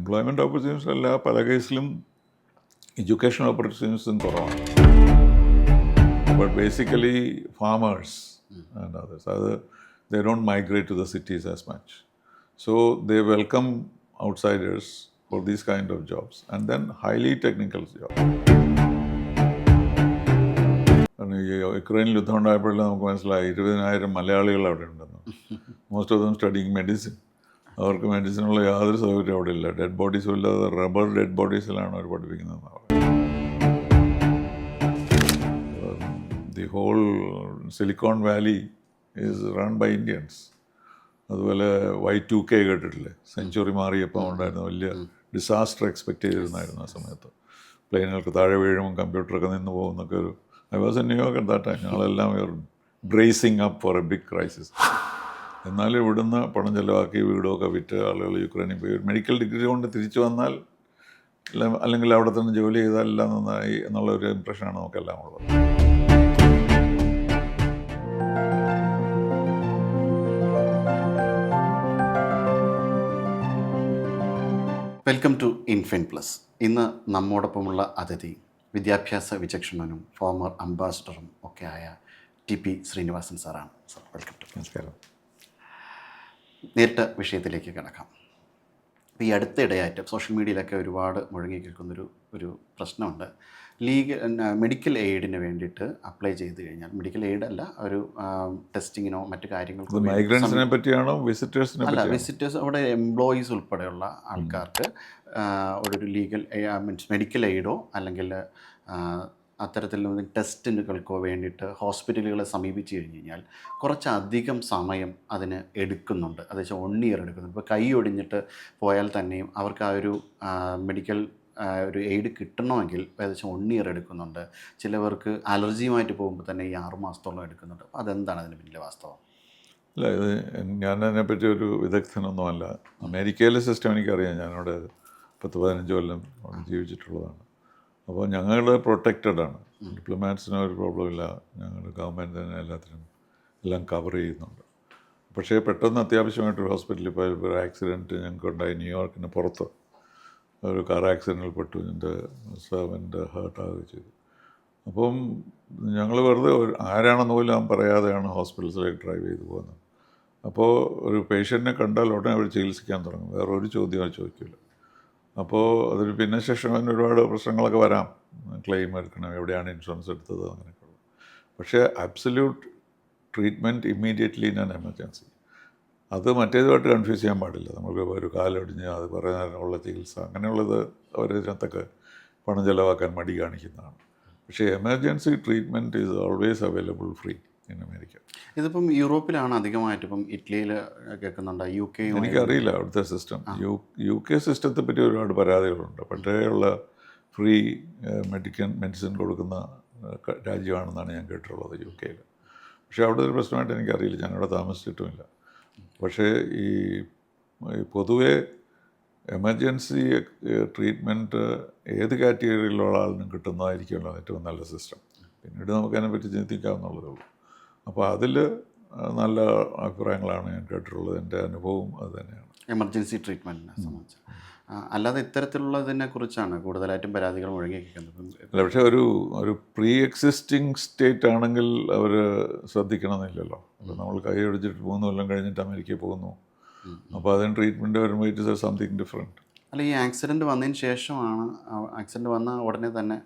Employment opportunities അല്ല, പല കേസിലും എഡ്യൂക്കേഷണൽ ഓപ്പർച്യൂണിറ്റീസും കുറവാണ്. But basically farmers and others, അത് they don't migrate to the cities as much. So they welcome outsiders for these kind of jobs, and then highly technical jobs. ഈ യുക്രൈനിൽ യുദ്ധം ഉണ്ടായപ്പോഴെല്ലാം നമുക്ക് മനസ്സിലായി 20,000 മലയാളികൾ അവിടെ ഉണ്ടെന്ന്. Most of them studying medicine. അവർക്ക് മെഡിസിനുള്ള യാതൊരു സൗകര്യം അവിടെ ഇല്ല. ഡെഡ് ബോഡീസും ഇല്ലാതെ റബ്ബർ ഡെഡ് ബോഡീസിലാണ് അവർ പഠിപ്പിക്കുന്നതെന്നാണ്. The whole Silicon Valley is run by Indians. അതുപോലെ Y2K കേട്ടിട്ടില്ലേ? സെഞ്ചുറി മാറിയപ്പോൾ ഉണ്ടായിരുന്ന വലിയ ഡിസാസ്റ്റർ എക്സ്പെക്റ്റ് ചെയ്തിരുന്നായിരുന്നു ആ സമയത്ത്. പ്ലെയിനുകൾക്ക് താഴെ വീഴുമ്പോൾ കമ്പ്യൂട്ടറൊക്കെ നിന്ന് പോകുന്നൊക്കെ ഒരു I was in New York at that time. ഞങ്ങളെല്ലാം bracing up for a big crisis. എന്നാലും ഇവിടുന്ന് പണം ചിലവാക്കി വീടൊക്കെ വിറ്റ് ആളുകൾ യുക്രൈനിൽ പോയി മെഡിക്കൽ ഡിഗ്രി കൊണ്ട് തിരിച്ചു വന്നാൽ അല്ലെങ്കിൽ അവിടെ തന്നെ ജോലി ചെയ്താൽ എല്ലാം നന്നായി എന്നുള്ള ഒരു ഇംപ്രഷനാണ് നമുക്കെല്ലാം ഉള്ളത്. Welcome to Infin plus. ഇന്ന് നമ്മോടൊപ്പമുള്ള അതിഥി വിദ്യാഭ്യാസ വിചക്ഷണനും ഫോമർ അംബാസിഡറും ഒക്കെ ആയ TP ശ്രീനിവാസൻ സാറാണ്. Sir welcome to. നമസ്കാരം. നേരിട്ട് വിഷയത്തിലേക്ക് കിടക്കാം. ഇപ്പോൾ ഈ അടുത്തിടെയായിട്ട് സോഷ്യൽ മീഡിയയിലൊക്കെ ഒരുപാട് മുഴങ്ങി കേൾക്കുന്നൊരു പ്രശ്നമുണ്ട്. മെഡിക്കൽ എയ്ഡിന് വേണ്ടിയിട്ട് അപ്ലൈ ചെയ്ത് കഴിഞ്ഞാൽ, മെഡിക്കൽ എയ്ഡ് അല്ല, ഒരു ടെസ്റ്റിങ്ങിനോ മറ്റു കാര്യങ്ങൾക്കോ, മൈഗ്രൻസിനെ പറ്റിയാണോ വിസിറ്റേഴ്സിനെ? അല്ല, വിസിറ്റേഴ്സ്, അവിടെ എംപ്ലോയീസ് ഉൾപ്പെടെയുള്ള ആൾക്കാർക്ക് ഒരു ലീഗൽ മീൻസ് മെഡിക്കൽ എയ്ഡോ അല്ലെങ്കിൽ അത്തരത്തിലുള്ള ടെസ്റ്റുകൾക്കോ വേണ്ടിയിട്ട് ഹോസ്പിറ്റലുകളെ സമീപിച്ച് കഴിഞ്ഞ് കഴിഞ്ഞാൽ കുറച്ചധികം സമയം അതിന് എടുക്കുന്നുണ്ട്. അത് വെച്ചാൽ 1 ഇയർ എടുക്കുന്നുണ്ട്. ഇപ്പോൾ കൈ ഒടിഞ്ഞിട്ട് പോയാൽ തന്നെയും അവർക്ക് ആ ഒരു മെഡിക്കൽ ഒരു എയ്ഡ് കിട്ടണമെങ്കിൽ ഏകദേശം 1 ഇയർ എടുക്കുന്നുണ്ട്. ചിലവർക്ക് അലർജിയുമായിട്ട് പോകുമ്പോൾ തന്നെ ഈ 6 മാസത്തോളം എടുക്കുന്നുണ്ട്. അപ്പോൾ അതെന്താണ് അതിന് പിന്നിലെ വാസ്തവം? അല്ല, ഇത് ഞാൻ അതിനെപ്പറ്റി ഒരു വിദഗ്ധനൊന്നുമല്ല. അമേരിക്കയിലെ സിസ്റ്റം എനിക്കറിയാം. ഞാനവിടെ 10-15 കൊല്ലം അവിടെ ജീവിച്ചിട്ടുള്ളതാണ്. അപ്പോൾ ഞങ്ങൾ പ്രൊട്ടക്റ്റഡ് ആണ്. ഡിപ്ലോമാറ്റ്സിന് ഒരു പ്രോബ്ലം ഇല്ല. ഞങ്ങളുടെ ഗവൺമെൻറ് തന്നെ എല്ലാം കവർ ചെയ്യുന്നുണ്ട്. പക്ഷേ പെട്ടെന്ന് അത്യാവശ്യമായിട്ടൊരു ഹോസ്പിറ്റലിൽ പോയി ഒരു ആക്സിഡൻറ്റ് ഞങ്ങൾക്കുണ്ടായി. ന്യൂയോർക്കിന് പുറത്ത് ഒരു കാർ ആക്സിഡൻറ്റിൽ പെട്ടു. എൻ്റെ സെർവൻ്റ് ഹേർട്ടാവുകയും ചെയ്തു. അപ്പം ഞങ്ങൾ വെറുതെ ആരാണെന്ന് പോലും പറയാതെയാണ് ഹോസ്പിറ്റൽസിലേക്ക് ഡ്രൈവ് ചെയ്ത് പോകുന്നത്. അപ്പോൾ ഒരു പേഷ്യൻറ്റിനെ കണ്ടാൽ ഉടനെ അവർ ചികിത്സിക്കാൻ തുടങ്ങും. വേറെ ഒരു ചോദ്യം ചോദിക്കില്ല. അപ്പോൾ അതിൽ പിന്നെ ശേഷം അതിന് ഒരുപാട് പ്രശ്നങ്ങളൊക്കെ വരാം. ക്ലെയിം എടുക്കണം, എവിടെയാണ് ഇൻഷുറൻസ് എടുത്തത്, അങ്ങനെയൊക്കെ. പക്ഷേ absolute treatment immediately in an emergency, അത് മറ്റേതുമായിട്ട് കൺഫ്യൂസ് ചെയ്യാൻ പാടില്ല. നമുക്ക് ഒരു കാലൊടിഞ്ഞ് അത് കുറേ നേരമുള്ള ചികിത്സ, അങ്ങനെയുള്ളത് അവരതിനകത്തൊക്കെ പണം ചിലവാക്കാൻ മടി കാണിക്കുന്നതാണ്. പക്ഷേ emergency treatment is always available free in America. ഇതിപ്പം യൂറോപ്പിലാണ് അധികമായിട്ട്. ഇപ്പം ഇറ്റലിയിൽ കേൾക്കുന്നുണ്ട്, UK. എനിക്കറിയില്ല അവിടുത്തെ സിസ്റ്റം. UK സിസ്റ്റത്തെ പറ്റി ഒരുപാട് പരാതികളുണ്ട്. പണ്ടേയുള്ള ഫ്രീ മെഡിസിൻ കൊടുക്കുന്ന രാജ്യമാണെന്നാണ് ഞാൻ കേട്ടിട്ടുള്ളത് UK. പക്ഷേ അവിടെ ഒരു പ്രശ്നമായിട്ട് എനിക്കറിയില്ല. ഞാനവിടെ താമസിച്ചിട്ടുമില്ല. പക്ഷേ ഈ പൊതുവേ എമർജൻസി ട്രീറ്റ്മെൻറ്റ് ഏത് കാറ്റഗറിയിലുള്ള ആളിനും കിട്ടുന്നതായിരിക്കുമല്ലോ ഏറ്റവും നല്ല സിസ്റ്റം. പിന്നീട് നമുക്കതിനെപ്പറ്റി ചിന്തിക്കാവുന്നുള്ളതേ ഉള്ളൂ. അപ്പോൾ അതിൽ നല്ല അഭിപ്രായങ്ങളാണ് ഞാൻ കേട്ടിട്ടുള്ളത്. എൻ്റെ അനുഭവം അത് തന്നെയാണ് എമർജൻസി ട്രീറ്റ്മെൻറ്റിനെ സംബന്ധിച്ച്. അല്ലാതെ ഇത്തരത്തിലുള്ളതിനെ കുറിച്ചാണ് കൂടുതലായിട്ടും പരാതികൾ മുഴങ്ങിയിരിക്കുന്നത്. അല്ല, പക്ഷേ ഒരു പ്രീ എക്സിസ്റ്റിംഗ് സ്റ്റേറ്റ് ആണെങ്കിൽ അവർ ശ്രദ്ധിക്കണമെന്നില്ലല്ലോ. അപ്പോൾ നമ്മൾ കൈ ഒടിച്ചിട്ട് 3 കൊല്ലം കഴിഞ്ഞിട്ട് അമേരിക്കയിൽ പോകുന്നു. അപ്പോൾ അതിന് ട്രീറ്റ്മെൻറ്റ് വരുമ്പോൾ ഇറ്റ് ഇസ് സംതിങ് ഡിഫറെൻറ്റ്. അല്ല, ഈ ആക്സിഡൻറ്റ് വന്നതിന് ശേഷമാണ്, ആക്സിഡൻറ്റ് വന്ന ഉടനെ തന്നെ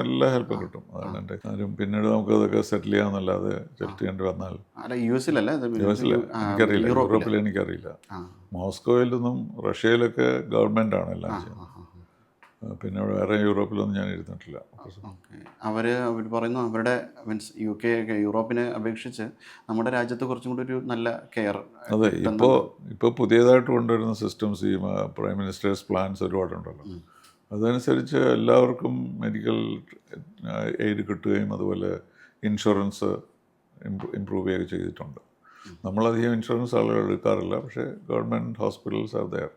എല്ലാ ഹെൽപ്പും കിട്ടും. അതാണ് എൻ്റെ കാര്യം. പിന്നീട് നമുക്കതൊക്കെ സെറ്റിൽ ചെയ്യാമെന്നല്ലാതെ സെറ്റ് ചെയ്യേണ്ടി വന്നാൽ. അല്ല, US-ൽ എനിക്കറിയില്ല, യൂറോപ്പിൽ എനിക്കറിയില്ല. മോസ്കോയിലൊന്നും റഷ്യയിലൊക്കെ ഗവൺമെൻറ്റാണ് എല്ലാം ചെയ്യുന്നത്. പിന്നെ വേറെ യൂറോപ്പിലൊന്നും ഞാൻ ഇരുന്നിട്ടില്ല. അവർ പറയുന്നു അവരുടെ മീൻസ് UK യൂറോപ്പിനെ അപേക്ഷിച്ച് നമ്മുടെ രാജ്യത്ത് കുറച്ചും കൂടി ഒരു നല്ല കെയർ. അതെ, ഇപ്പോൾ പുതിയതായിട്ട് കൊണ്ടുവരുന്ന സിസ്റ്റംസ്, ഈ പ്രൈം മിനിസ്റ്റേഴ്സ് പ്ലാൻസ് ഒരുപാടുണ്ടല്ലോ. അതനുസരിച്ച് എല്ലാവർക്കും മെഡിക്കൽ എയ്ഡ് കിട്ടുകയും അതുപോലെ ഇൻഷുറൻസ് ഇമ്പ്രൂവ് ചെയ്യുകയും ചെയ്തിട്ടുണ്ട്. നമ്മളധികം ഇൻഷുറൻസ് ആളുകൾ എടുക്കാറില്ല. പക്ഷേ ഗവൺമെൻറ് ഹോസ്പിറ്റൽസ് ആർ ദെയർ.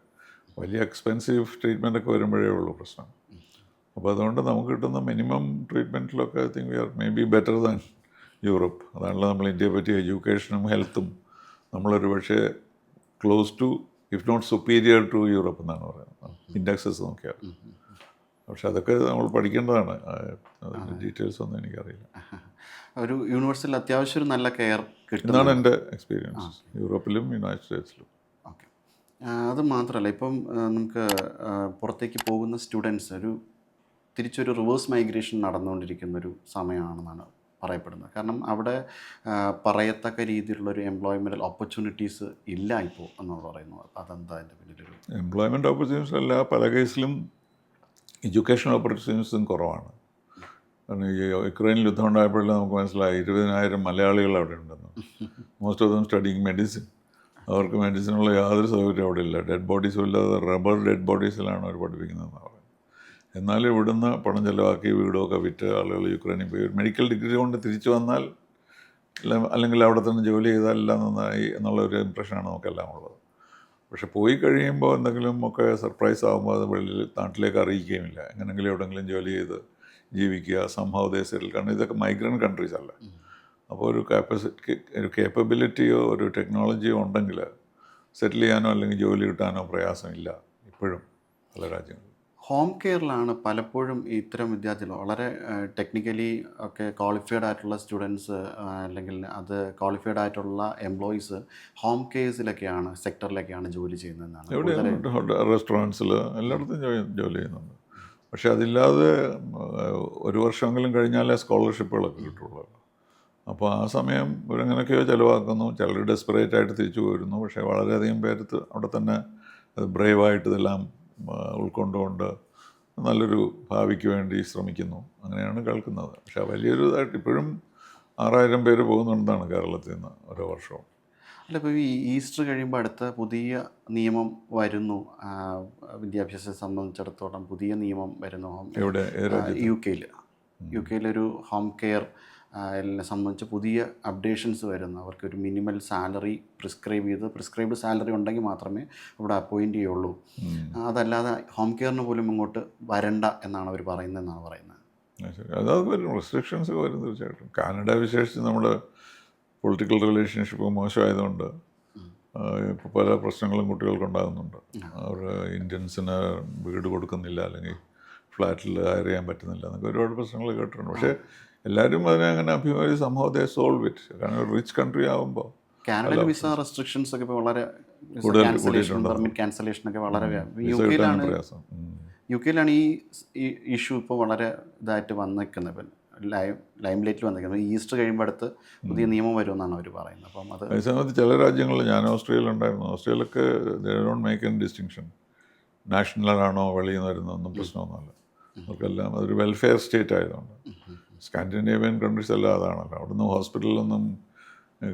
വലിയ എക്സ്പെൻസീവ് ട്രീറ്റ്മെൻറ്റൊക്കെ വരുമ്പോഴേ ഉള്ളൂ പ്രശ്നം. അപ്പോൾ അതുകൊണ്ട് നമുക്ക് കിട്ടുന്ന മിനിമം ട്രീറ്റ്മെൻറ്റിലൊക്കെ I think we are may be better than Europe. അതാണല്ലോ നമ്മൾ ഇന്ത്യയെ പറ്റി എഡ്യൂക്കേഷനും ഹെൽത്തും നമ്മളൊരു പക്ഷേ close to if not superior to Europe എന്നാണ് പറയുന്നത് ഇൻഡെക്സസ് നോക്കിയാൽ. പക്ഷെ അതൊക്കെ നമ്മൾ പഠിക്കേണ്ടതാണ്. അതിൻ്റെ ഡീറ്റെയിൽസ് ഒന്നും എനിക്കറിയില്ല. ഒരു യൂണിവേഴ്സിറ്റിയിൽ അത്യാവശ്യം ഒരു നല്ല കെയർ കിട്ടും എന്നാണ് എൻ്റെ എക്സ്പീരിയൻസ് യൂറോപ്പിലും യുണൈറ്റഡ് സ്റ്റേറ്റ്സിലും. ഓക്കെ. അത് മാത്രമല്ല, ഇപ്പം നമുക്ക് പുറത്തേക്ക് പോകുന്ന സ്റ്റുഡൻസ് തിരിച്ചൊരു റിവേഴ്സ് മൈഗ്രേഷൻ നടന്നുകൊണ്ടിരിക്കുന്നൊരു സമയമാണെന്നാണ് പറയപ്പെടുന്നത്. കാരണം അവിടെ പറയത്തക്ക രീതിയിലുള്ളൊരു എംപ്ലോയ്മെൻറ്റൽ ഓപ്പർച്യൂണിറ്റീസ് ഇല്ല ഇപ്പോൾ എന്നാണ് പറയുന്നത്. അതെന്താ അതിൻ്റെ പിന്നിലൊരു എംപ്ലോയ്മെൻറ്റ് ഓപ്പർച്യൂണിറ്റീസ് അല്ല, പല കേസിലും എഡ്യൂക്കേഷൻ ഓപ്പർച്യൂണിറ്റീസും കുറവാണ്. കാരണം ഈ യുക്രൈനിൽ യുദ്ധം ഉണ്ടായപ്പോഴല്ലേ നമുക്ക് മനസ്സിലായി 20,000 മലയാളികൾ അവിടെ ഉണ്ടെന്ന്. Most of them studying medicine. അവർക്ക് മെഡിസിനുള്ള യാതൊരു സൗകര്യം അവിടെ ഇല്ല. ഡെഡ് ബോഡീസും ഇല്ലാതെ റബ്ബർ ഡെഡ് ബോഡീസിലാണ് അവർ പഠിപ്പിക്കുന്നതെന്ന് പറയുന്നത്. എന്നാലും ഇവിടുന്ന് പണം ചിലവാക്കി വീടൊക്കെ വിറ്റ് ആളുകൾ യുക്രൈനിൽ പോയി മെഡിക്കൽ ഡിഗ്രി കൊണ്ട് തിരിച്ചു വന്നാൽ അല്ലെങ്കിൽ അവിടെ തന്നെ ജോലി ചെയ്താൽ എല്ലാം നന്നായി എന്നുള്ളൊരു ഇമ്പ്രഷനാണ് നമുക്കെല്ലാം ഉള്ളത്. പക്ഷെ പോയി കഴിയുമ്പോൾ എന്തെങ്കിലും ഒക്കെ സർപ്രൈസ് ആകുമ്പോൾ അത് വെളിയിൽ നാട്ടിലേക്ക് അറിയിക്കുകയുമില്ല. എങ്ങനെയെങ്കിലും എവിടെയെങ്കിലും ജോലി ചെയ്ത് ജീവിക്കുക, സംഭവ ദേശത്തിൽ. കാരണം ഇതൊക്കെ മൈഗ്രൻ്റ് കൺട്രീസ് അല്ല. അപ്പോൾ ഒരു കേപ്പബിലിറ്റിയോ ഒരു ടെക്നോളജിയോ ഉണ്ടെങ്കിൽ സെറ്റിൽ ചെയ്യാനോ അല്ലെങ്കിൽ ജോലി കിട്ടാനോ പ്രയാസമില്ല ഇപ്പോഴും പല രാജ്യങ്ങളിലും. ഹോം കെയറിലാണ് പലപ്പോഴും ഇത്തരം വിദ്യാർത്ഥികൾ വളരെ ടെക്നിക്കലി ഒക്കെ ക്വാളിഫൈഡ് ആയിട്ടുള്ള സ്റ്റുഡൻസ് അല്ലെങ്കിൽ അത് ക്വാളിഫൈഡ് ആയിട്ടുള്ള എംപ്ലോയീസ് ഹോം കെയർസിലൊക്കെയാണ് സെക്ടറിലൊക്കെയാണ് ജോലി ചെയ്യുന്നതെന്നാണ്. എവിടെ റെസ്റ്റോറൻറ്റ്സിൽ എല്ലായിടത്തും ജോലി ചെയ്യുന്നുണ്ട്. പക്ഷെ അതില്ലാതെ ഒരു വർഷമെങ്കിലും കഴിഞ്ഞാലേ സ്കോളർഷിപ്പുകളൊക്കെ കിട്ടുള്ളൂ. അപ്പോൾ ആ സമയം ഇവരെങ്ങനെയൊക്കെയോ ചിലവാക്കുന്നു. ചിലർ ഡെസ്പറേറ്റ് ആയിട്ട് തിരിച്ചു പോരുന്നു. പക്ഷേ വളരെയധികം പേര് അവിടെ തന്നെ ബ്രേവായിട്ട് ഇതെല്ലാം ഉൾക്കൊണ്ടുകൊണ്ട് നല്ലൊരു ഭാവിക്ക് വേണ്ടി ശ്രമിക്കുന്നു. അങ്ങനെയാണ് കേൾക്കുന്നത്. പക്ഷേ വലിയൊരു ഇതായിട്ട് ഇപ്പോഴും 6,000 പേര് പോകുന്നുണ്ടെന്നാണ് കേരളത്തിൽ നിന്ന് ഓരോ വർഷവും. അല്ല, ഇപ്പോൾ ഈ ഈസ്റ്റർ കഴിയുമ്പോൾ അടുത്ത പുതിയ നിയമം വരുന്നു. വിദ്യാഭ്യാസത്തെ സംബന്ധിച്ചിടത്തോളം പുതിയ നിയമം വരുന്നു. എവിടെ? യു കെയിലൊരു ഹോം കെയർ സംബന്ധിച്ച് പുതിയ അപ്ഡേഷൻസ് വരുന്നു. അവർക്കൊരു മിനിമൽ സാലറി പ്രിസ്ക്രൈബ്ഡ് സാലറി ഉണ്ടെങ്കിൽ മാത്രമേ ഇവിടെ അപ്പോയിൻറ്റ് ചെയ്യുള്ളൂ. അതല്ലാതെ ഹോം കെയറിന് പോലും ഇങ്ങോട്ട് വരണ്ട എന്നാണ് അവർ പറയുന്നതെന്നാണ് പറയുന്നത്. ശരി, അതായത് വരും, റെസ്ട്രിക്ഷൻസ് വരും തീർച്ചയായിട്ടും. കാനഡ വിശേഷിച്ച് നമ്മുടെ പൊളിറ്റിക്കൽ റിലേഷൻഷിപ്പ് മോശമായതുകൊണ്ട് ഇപ്പോൾ പല പ്രശ്നങ്ങളും കുട്ടികൾക്കുണ്ടാകുന്നുണ്ട്. അവർ ഇന്ത്യൻസിന് വീട് കൊടുക്കുന്നില്ല, അല്ലെങ്കിൽ ഫ്ലാറ്റിൽ ഹയർ ചെയ്യാൻ പറ്റുന്നില്ല എന്നൊക്കെ ഒരുപാട് പ്രശ്നങ്ങൾ കേട്ടിട്ടുണ്ട്. പക്ഷേ എല്ലാവരും അതിനെ അങ്ങനെ അഭിമുഖീകരിച്ച് സംഭവം ദേ സോൾവ് ഇറ്റ്. കാരണം ഒരു റിച്ച് കൺട്രി ആകുമ്പോൾ കാനഡയിൽ വിസ റെസ്ട്രിക്ഷൻസ് ഒക്കെ ഇപ്പോൾ വളരെ പെർമിറ്റ് ക്യാൻസലേഷൻ ഒക്കെ വളരെ യു കെയിലാണ് ഈ ഇഷ്യൂ ഇപ്പോൾ വളരെ ഇതായിട്ട് വന്നിരിക്കുന്നത്. ലൈം ലൈറ്റിൽ വന്നിരിക്കുന്നത് ഈസ്റ്റർ കഴിയുമ്പോൾ അടുത്ത് പുതിയ നിയമം വരുമെന്നാണ് അവർ പറയുന്നത്. അപ്പം അത് അതേസമയത്ത് ചില രാജ്യങ്ങളിൽ, ഞാൻ ഓസ്ട്രേലിയയിലുണ്ടായിരുന്നു, ഓസ്ട്രേലിയയിലൊക്കെ they don't make any distinction. നാഷണലാണോ വെളിയിൽ നിന്ന് വരുന്നതൊന്നും പ്രശ്നമൊന്നുമല്ല. അവർക്കെല്ലാം അതൊരു വെൽഫെയർ സ്റ്റേറ്റ് ആയതുകൊണ്ട്. സ്കാൻഡിനേവിയൻ കൺട്രീസ് എല്ലാം അതാണല്ലോ. അവിടുന്ന് ഹോസ്പിറ്റലിലൊന്നും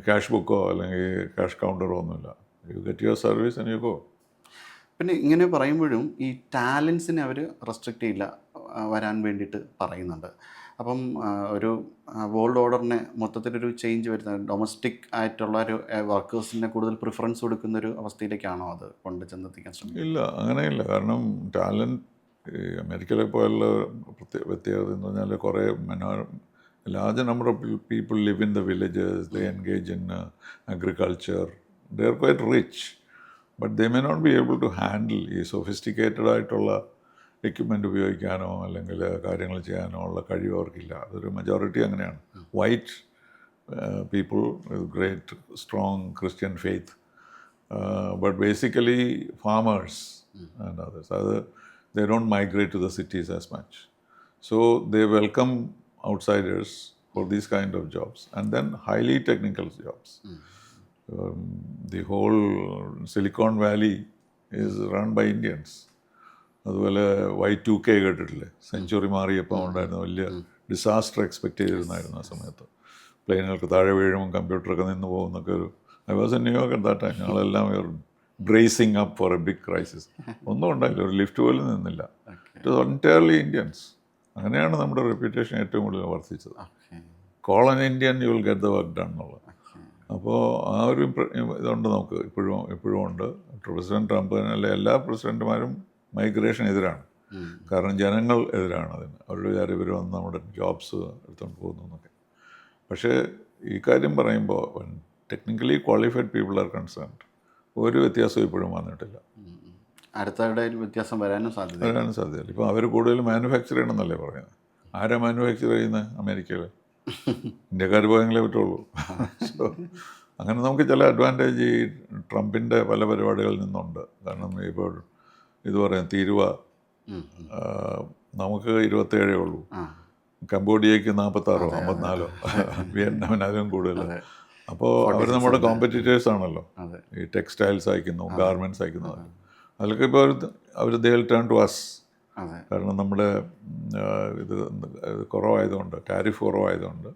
ക്യാഷ് ബുക്കോ അല്ലെങ്കിൽ ക്യാഷ് കൗണ്ടറോ ഒന്നുമില്ല. You get your service and you go. പിന്നെ ഇങ്ങനെ പറയുമ്പോഴും ഈ ടാലൻസിനെ അവർ റെസ്ട്രിക്റ്റ് ചെയ്യില്ല, വരാൻ വേണ്ടിയിട്ട് പറയുന്നുണ്ട്. അപ്പം ഒരു വേൾഡ് ഓർഡറിനെ മൊത്തത്തിലൊരു ചേഞ്ച് വരുന്ന ഡൊമസ്റ്റിക് ആയിട്ടുള്ള ഒരു വർക്കേഴ്സിനെ കൂടുതൽ പ്രിഫറൻസ് കൊടുക്കുന്നൊരു അവസ്ഥയിലേക്കാണോ അത് കൊണ്ട് ചെന്നെത്തിക്കാൻ ശ്രമിക്കുന്നത്? ഇല്ല, അങ്ങനെയില്ല. കാരണം ടാലൻറ്റ് അമേരിക്കയിലെ പോലുള്ള വ്യത്യാസം എന്ന് പറഞ്ഞാൽ കുറേ large number of people live in the villages, they engage in agriculture, they are quite rich, but they may not be able to handle ഈ സൊഫിസ്റ്റിക്കേറ്റഡ് ആയിട്ടുള്ള എക്യുപ്മെൻറ്റ് ഉപയോഗിക്കാനോ അല്ലെങ്കിൽ കാര്യങ്ങൾ ചെയ്യാനോ ഉള്ള കഴിവ് അവർക്കില്ല. അതൊരു മെജോറിറ്റി അങ്ങനെയാണ്. White people with great strong Christian faith, but basically farmers and others. അത് they don't migrate to the cities as much. So they welcome outsiders for these kind of jobs, and then highly technical jobs. The whole Silicon Valley is run by Indians. അതുപോലെ Y2K കേട്ടിട്ടില്ലേ? Century മാറിയപ്പോൾ ഉണ്ടായിരുന്ന വലിയ disaster expect ചെയ്തിരുന്നായിരുന്നു ആ സമയത്ത്. പ്ലെയിനുകൾക്ക് താഴെ വീഴുമ്പോൾ കമ്പ്യൂട്ടറൊക്കെ നിന്ന് പോകുന്നൊക്കെ ഒരു I was in New York at that time. ഞങ്ങളെല്ലാം bracing up for a big crisis. ഒന്നും ഉണ്ടായില്ല, ഒരു ലിഫ്റ്റ് പോലും നിന്നില്ല. It was entirely Indians. അങ്ങനെയാണ് നമ്മുടെ റെപ്യൂട്ടേഷൻ ഏറ്റവും കൂടുതൽ വർദ്ധിച്ചത്. Call an Indian, you will get the work done എന്നുള്ളത്. അപ്പോൾ ആ ഒരു ഇതുണ്ട് നമുക്ക് ഇപ്പോഴും ഉണ്ട്. പ്രസിഡന്റ് ട്രംപ് അല്ല, എല്ലാ പ്രസിഡന്റുമാരും മൈഗ്രേഷൻ എതിരാണ്. കാരണം ജനങ്ങൾ എതിരാണ് അതിന്. അവരുടെ വിചാരം ഇവർ വന്ന് നമ്മുടെ ജോബ്സ് എടുത്തുകൊണ്ട് പോകുന്നു എന്നൊക്കെ. പക്ഷേ ഈ കാര്യം പറയുമ്പോൾ technically qualified people are concerned. ഒരു വ്യത്യാസവും ഇപ്പോഴും വന്നിട്ടില്ല. അടുത്തവിടെ വ്യത്യാസം വരാനും സാധ്യത. വരാനും സാധ്യതയില്ല. ഇപ്പോൾ അവർ കൂടുതൽ മാനുഫാക്ചർ ചെയ്യണമെന്നല്ലേ പറയുന്നത്. ആരാ മാനുഫാക്ചർ ചെയ്യുന്നത്? അമേരിക്കയിൽ. ഇന്ത്യക്കാർ പോയെങ്കിലേ പറ്റുള്ളൂ. സോ അങ്ങനെ നമുക്ക് ചില അഡ്വാൻറ്റേജ് ഈ ട്രംപിൻ്റെ പല പരിപാടികളിൽ നിന്നുണ്ട്. കാരണം ഇപ്പോൾ ഇത് പറയാം, തീരുവ നമുക്ക് 27 ഉള്ളൂ, കംബോഡിയയ്ക്ക് 46 54, വിയറ്റ്നാമിന് അതിലും കൂടുതൽ. അപ്പോൾ അവർ നമ്മുടെ കോമ്പറ്റീറ്റേഴ്സ് ആണല്ലോ. ഈ ടെക്സ്റ്റൈൽസ് അയക്കുന്നു, ഗാർമെൻറ്റ്സ് അയക്കുന്നത്, അതിലൊക്കെ ഇപ്പോൾ അവർ they will turn to us. കാരണം നമ്മുടെ ഇത് കുറവായതുകൊണ്ട്, ടാരിഫ് കുറവായതുകൊണ്ട്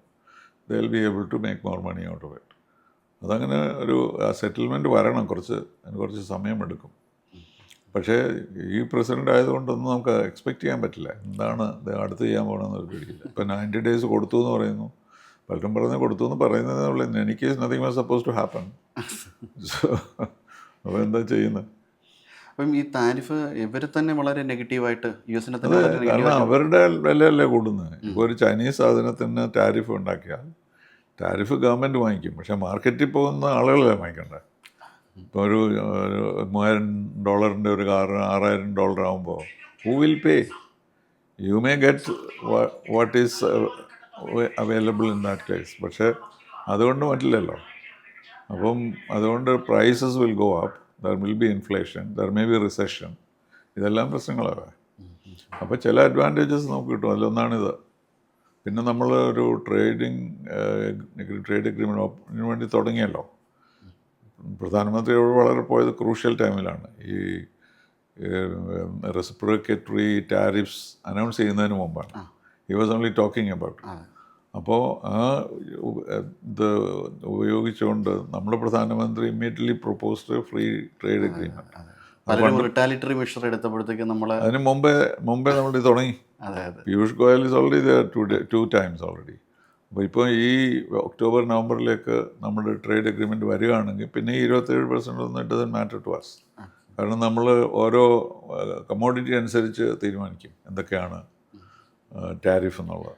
they will be able to make more money out of it. അതങ്ങനെ ഒരു സെറ്റിൽമെൻറ്റ് വരണം, അതിന് കുറച്ച് സമയമെടുക്കും. പക്ഷേ ഈ പ്രസിഡൻ്റ് ആയതുകൊണ്ടൊന്നും നമുക്ക് എക്സ്പെക്റ്റ് ചെയ്യാൻ പറ്റില്ല. എന്താണ് അടുത്ത് ചെയ്യാൻ പോകണമെന്നൊരു പേടിയില്ല. ഇപ്പം 90 days കൊടുത്തു എന്ന് പറയുന്നു, പലരും കൊടുത്തു എന്ന് പറയുന്നതേ എനിക്ക് nothing was suppose to happen. So അപ്പോൾ എന്താ ചെയ്യുന്നത്? അപ്പം ഈ താരിഫ് ഇവർ തന്നെ വളരെ നെഗറ്റീവായിട്ട് US കാരണം അവരുടെ വിലയല്ലേ കൂടുന്നത്. ഇപ്പോൾ ഒരു ചൈനീസ് സാധനത്തിന് ടാരിഫ് ഉണ്ടാക്കിയാൽ ടാരിഫ് ഗവൺമെൻറ് വാങ്ങിക്കും, പക്ഷേ മാർക്കറ്റിൽ പോകുന്ന ആളുകളല്ലേ വാങ്ങിക്കണ്ടേ. ഇപ്പോൾ ഒരു $3000 ഒരു കാറിന് $6000 ആകുമ്പോൾ who will pay? You may get what is available in that case. പക്ഷേ അതുകൊണ്ട് പറ്റില്ലല്ലോ. അപ്പം അതുകൊണ്ട് prices will go up, there will be inflation, there may be recession. ഇതെല്ലാം പ്രശ്നങ്ങളാണ്. അപ്പോൾ ചില അഡ്വാൻറ്റേജസ് നമുക്ക് കിട്ടും. അതിലൊന്നാണിത്. പിന്നെ നമ്മൾ ഒരു ട്രേഡ് എഗ്രിമെൻറ്റിന് വേണ്ടി തുടങ്ങിയല്ലോ. പ്രധാനമന്ത്രിയോട് വളരെ പോയത് ക്രൂഷ്യൽ ടൈമിലാണ്. ഈ റെസിപ്രോക്കേറ്ററി ടാരിഫ്സ് അനൗൺസ് ചെയ്യുന്നതിന് മുമ്പാണ്. He was only talking about. അപ്പോൾ ആ ഇത് ഉപയോഗിച്ചുകൊണ്ട് നമ്മുടെ പ്രധാനമന്ത്രി immediately proposed free trade agreement. Retaliatory measure എടുത്തപ്പോഴത്തേക്ക് നമ്മൾ അതിന് മുമ്പേ നമ്മൾ ഇത് തുടങ്ങി. Piyush Goyal is already two times already. അപ്പോൾ ഇപ്പോൾ ഈ ഒക്ടോബർ നവംബറിലേക്ക് നമ്മുടെ ട്രേഡ് എഗ്രിമെൻറ്റ് വരികയാണെങ്കിൽ പിന്നെ ഈ 27% ഒന്നും it doesn't matter to us. കാരണം നമ്മൾ ഓരോ കമ്മോഡിറ്റി അനുസരിച്ച് തീരുമാനിക്കും എന്തൊക്കെയാണ് ടാരിഫ് എന്നുള്ളത്.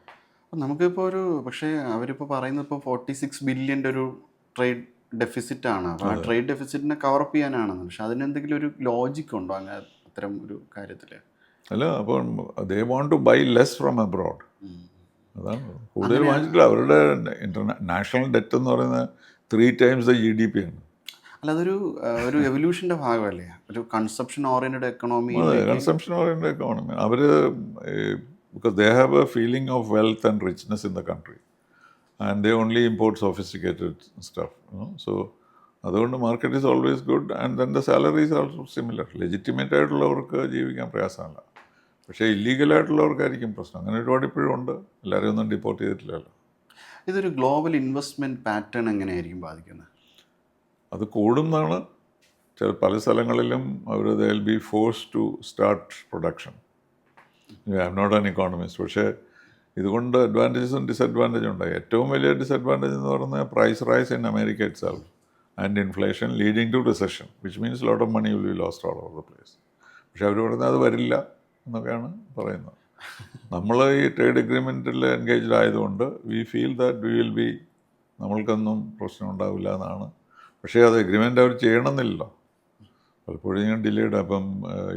നമുക്കിപ്പോൾ പക്ഷേ അവരിപ്പോൾ പറയുന്നത് ഇപ്പോൾ 46 ബില്യൻ്റെ ഒരു ട്രേഡ് ഡെഫിസിറ്റാണ്. അപ്പോൾ ആ ട്രേഡ് ഡെഫിസിറ്റിനെ കവറപ്പ് ചെയ്യാനാണെന്ന്. പക്ഷെ അതിനെന്തെങ്കിലും ഒരു ലോജിക് ഉണ്ടോ അങ്ങനെ അത്തരം ഒരു കാര്യത്തിൽ? അല്ല, അപ്പോൾ they want to buy less from abroad. അതാണ് കൂടുതൽ വാങ്ങിച്ചിട്ടില്ല. അവരുടെ നാഷണൽ ഡെറ്റ് എന്ന് പറയുന്നത് 3 times the GDP ആണ്. അല്ല, ഒരു എവല്യൂഷൻ്റെ ഭാഗമല്ലേ, ഒരു consumption oriented economy. Consumption oriented economy. അവർ because they have a feeling of wealth and richness in the country and they only import sophisticated stuff, so അതുകൊണ്ട് market is always good and then the salaries also similar. Legitimate ആയിട്ടുള്ളവർക്ക് ജീവിക്കാൻ പ്രയാസമല്ല, പക്ഷേ ഇല്ലീഗലായിട്ടുള്ളവർക്കായിരിക്കും പ്രശ്നം. അങ്ങനെ ഒരുപാട് ഇപ്പോഴും ഉണ്ട്. എല്ലാവരെയും ഒന്നും ഡിപ്പോർട്ട് ചെയ്തിട്ടില്ലല്ലോ. ഇതൊരു ഗ്ലോബൽ ഇൻവെസ്റ്റ്മെൻറ്റ് പാറ്റേൺ എങ്ങനെയായിരിക്കും ബാധിക്കുന്നത്? അത് കൂടുന്നതാണ്. പല സ്ഥലങ്ങളിലും അവർ they will be force to start production. I'm not an economist, പക്ഷേ ഇതുകൊണ്ട് അഡ്വാൻറ്റേജസും ഡിസഡ്വാൻറ്റേജും ഉണ്ടായി. ഏറ്റവും വലിയ ഡിസഡ്വാൻറ്റേജ് എന്ന് പറയുന്നത് price rise in America itself and inflation leading to recession, which means lot of money will be lost all over the place. പക്ഷെ അവർ പറയുന്നത് അത് വരില്ല എന്നൊക്കെയാണ് പറയുന്നത്. നമ്മൾ ഈ ട്രേഡ് എഗ്രിമെൻറ്റിൽ എൻഗേജ്ഡ് ആയതുകൊണ്ട് we feel that we will be, നമ്മൾക്കൊന്നും പ്രശ്നം ഉണ്ടാവില്ല എന്നാണ്. പക്ഷേ അത് എഗ്രിമെൻ്റ് അവർ ചെയ്യണമെന്നില്ലല്ലോ. പലപ്പോഴും ഞാൻ ഡിലേഡ്. അപ്പം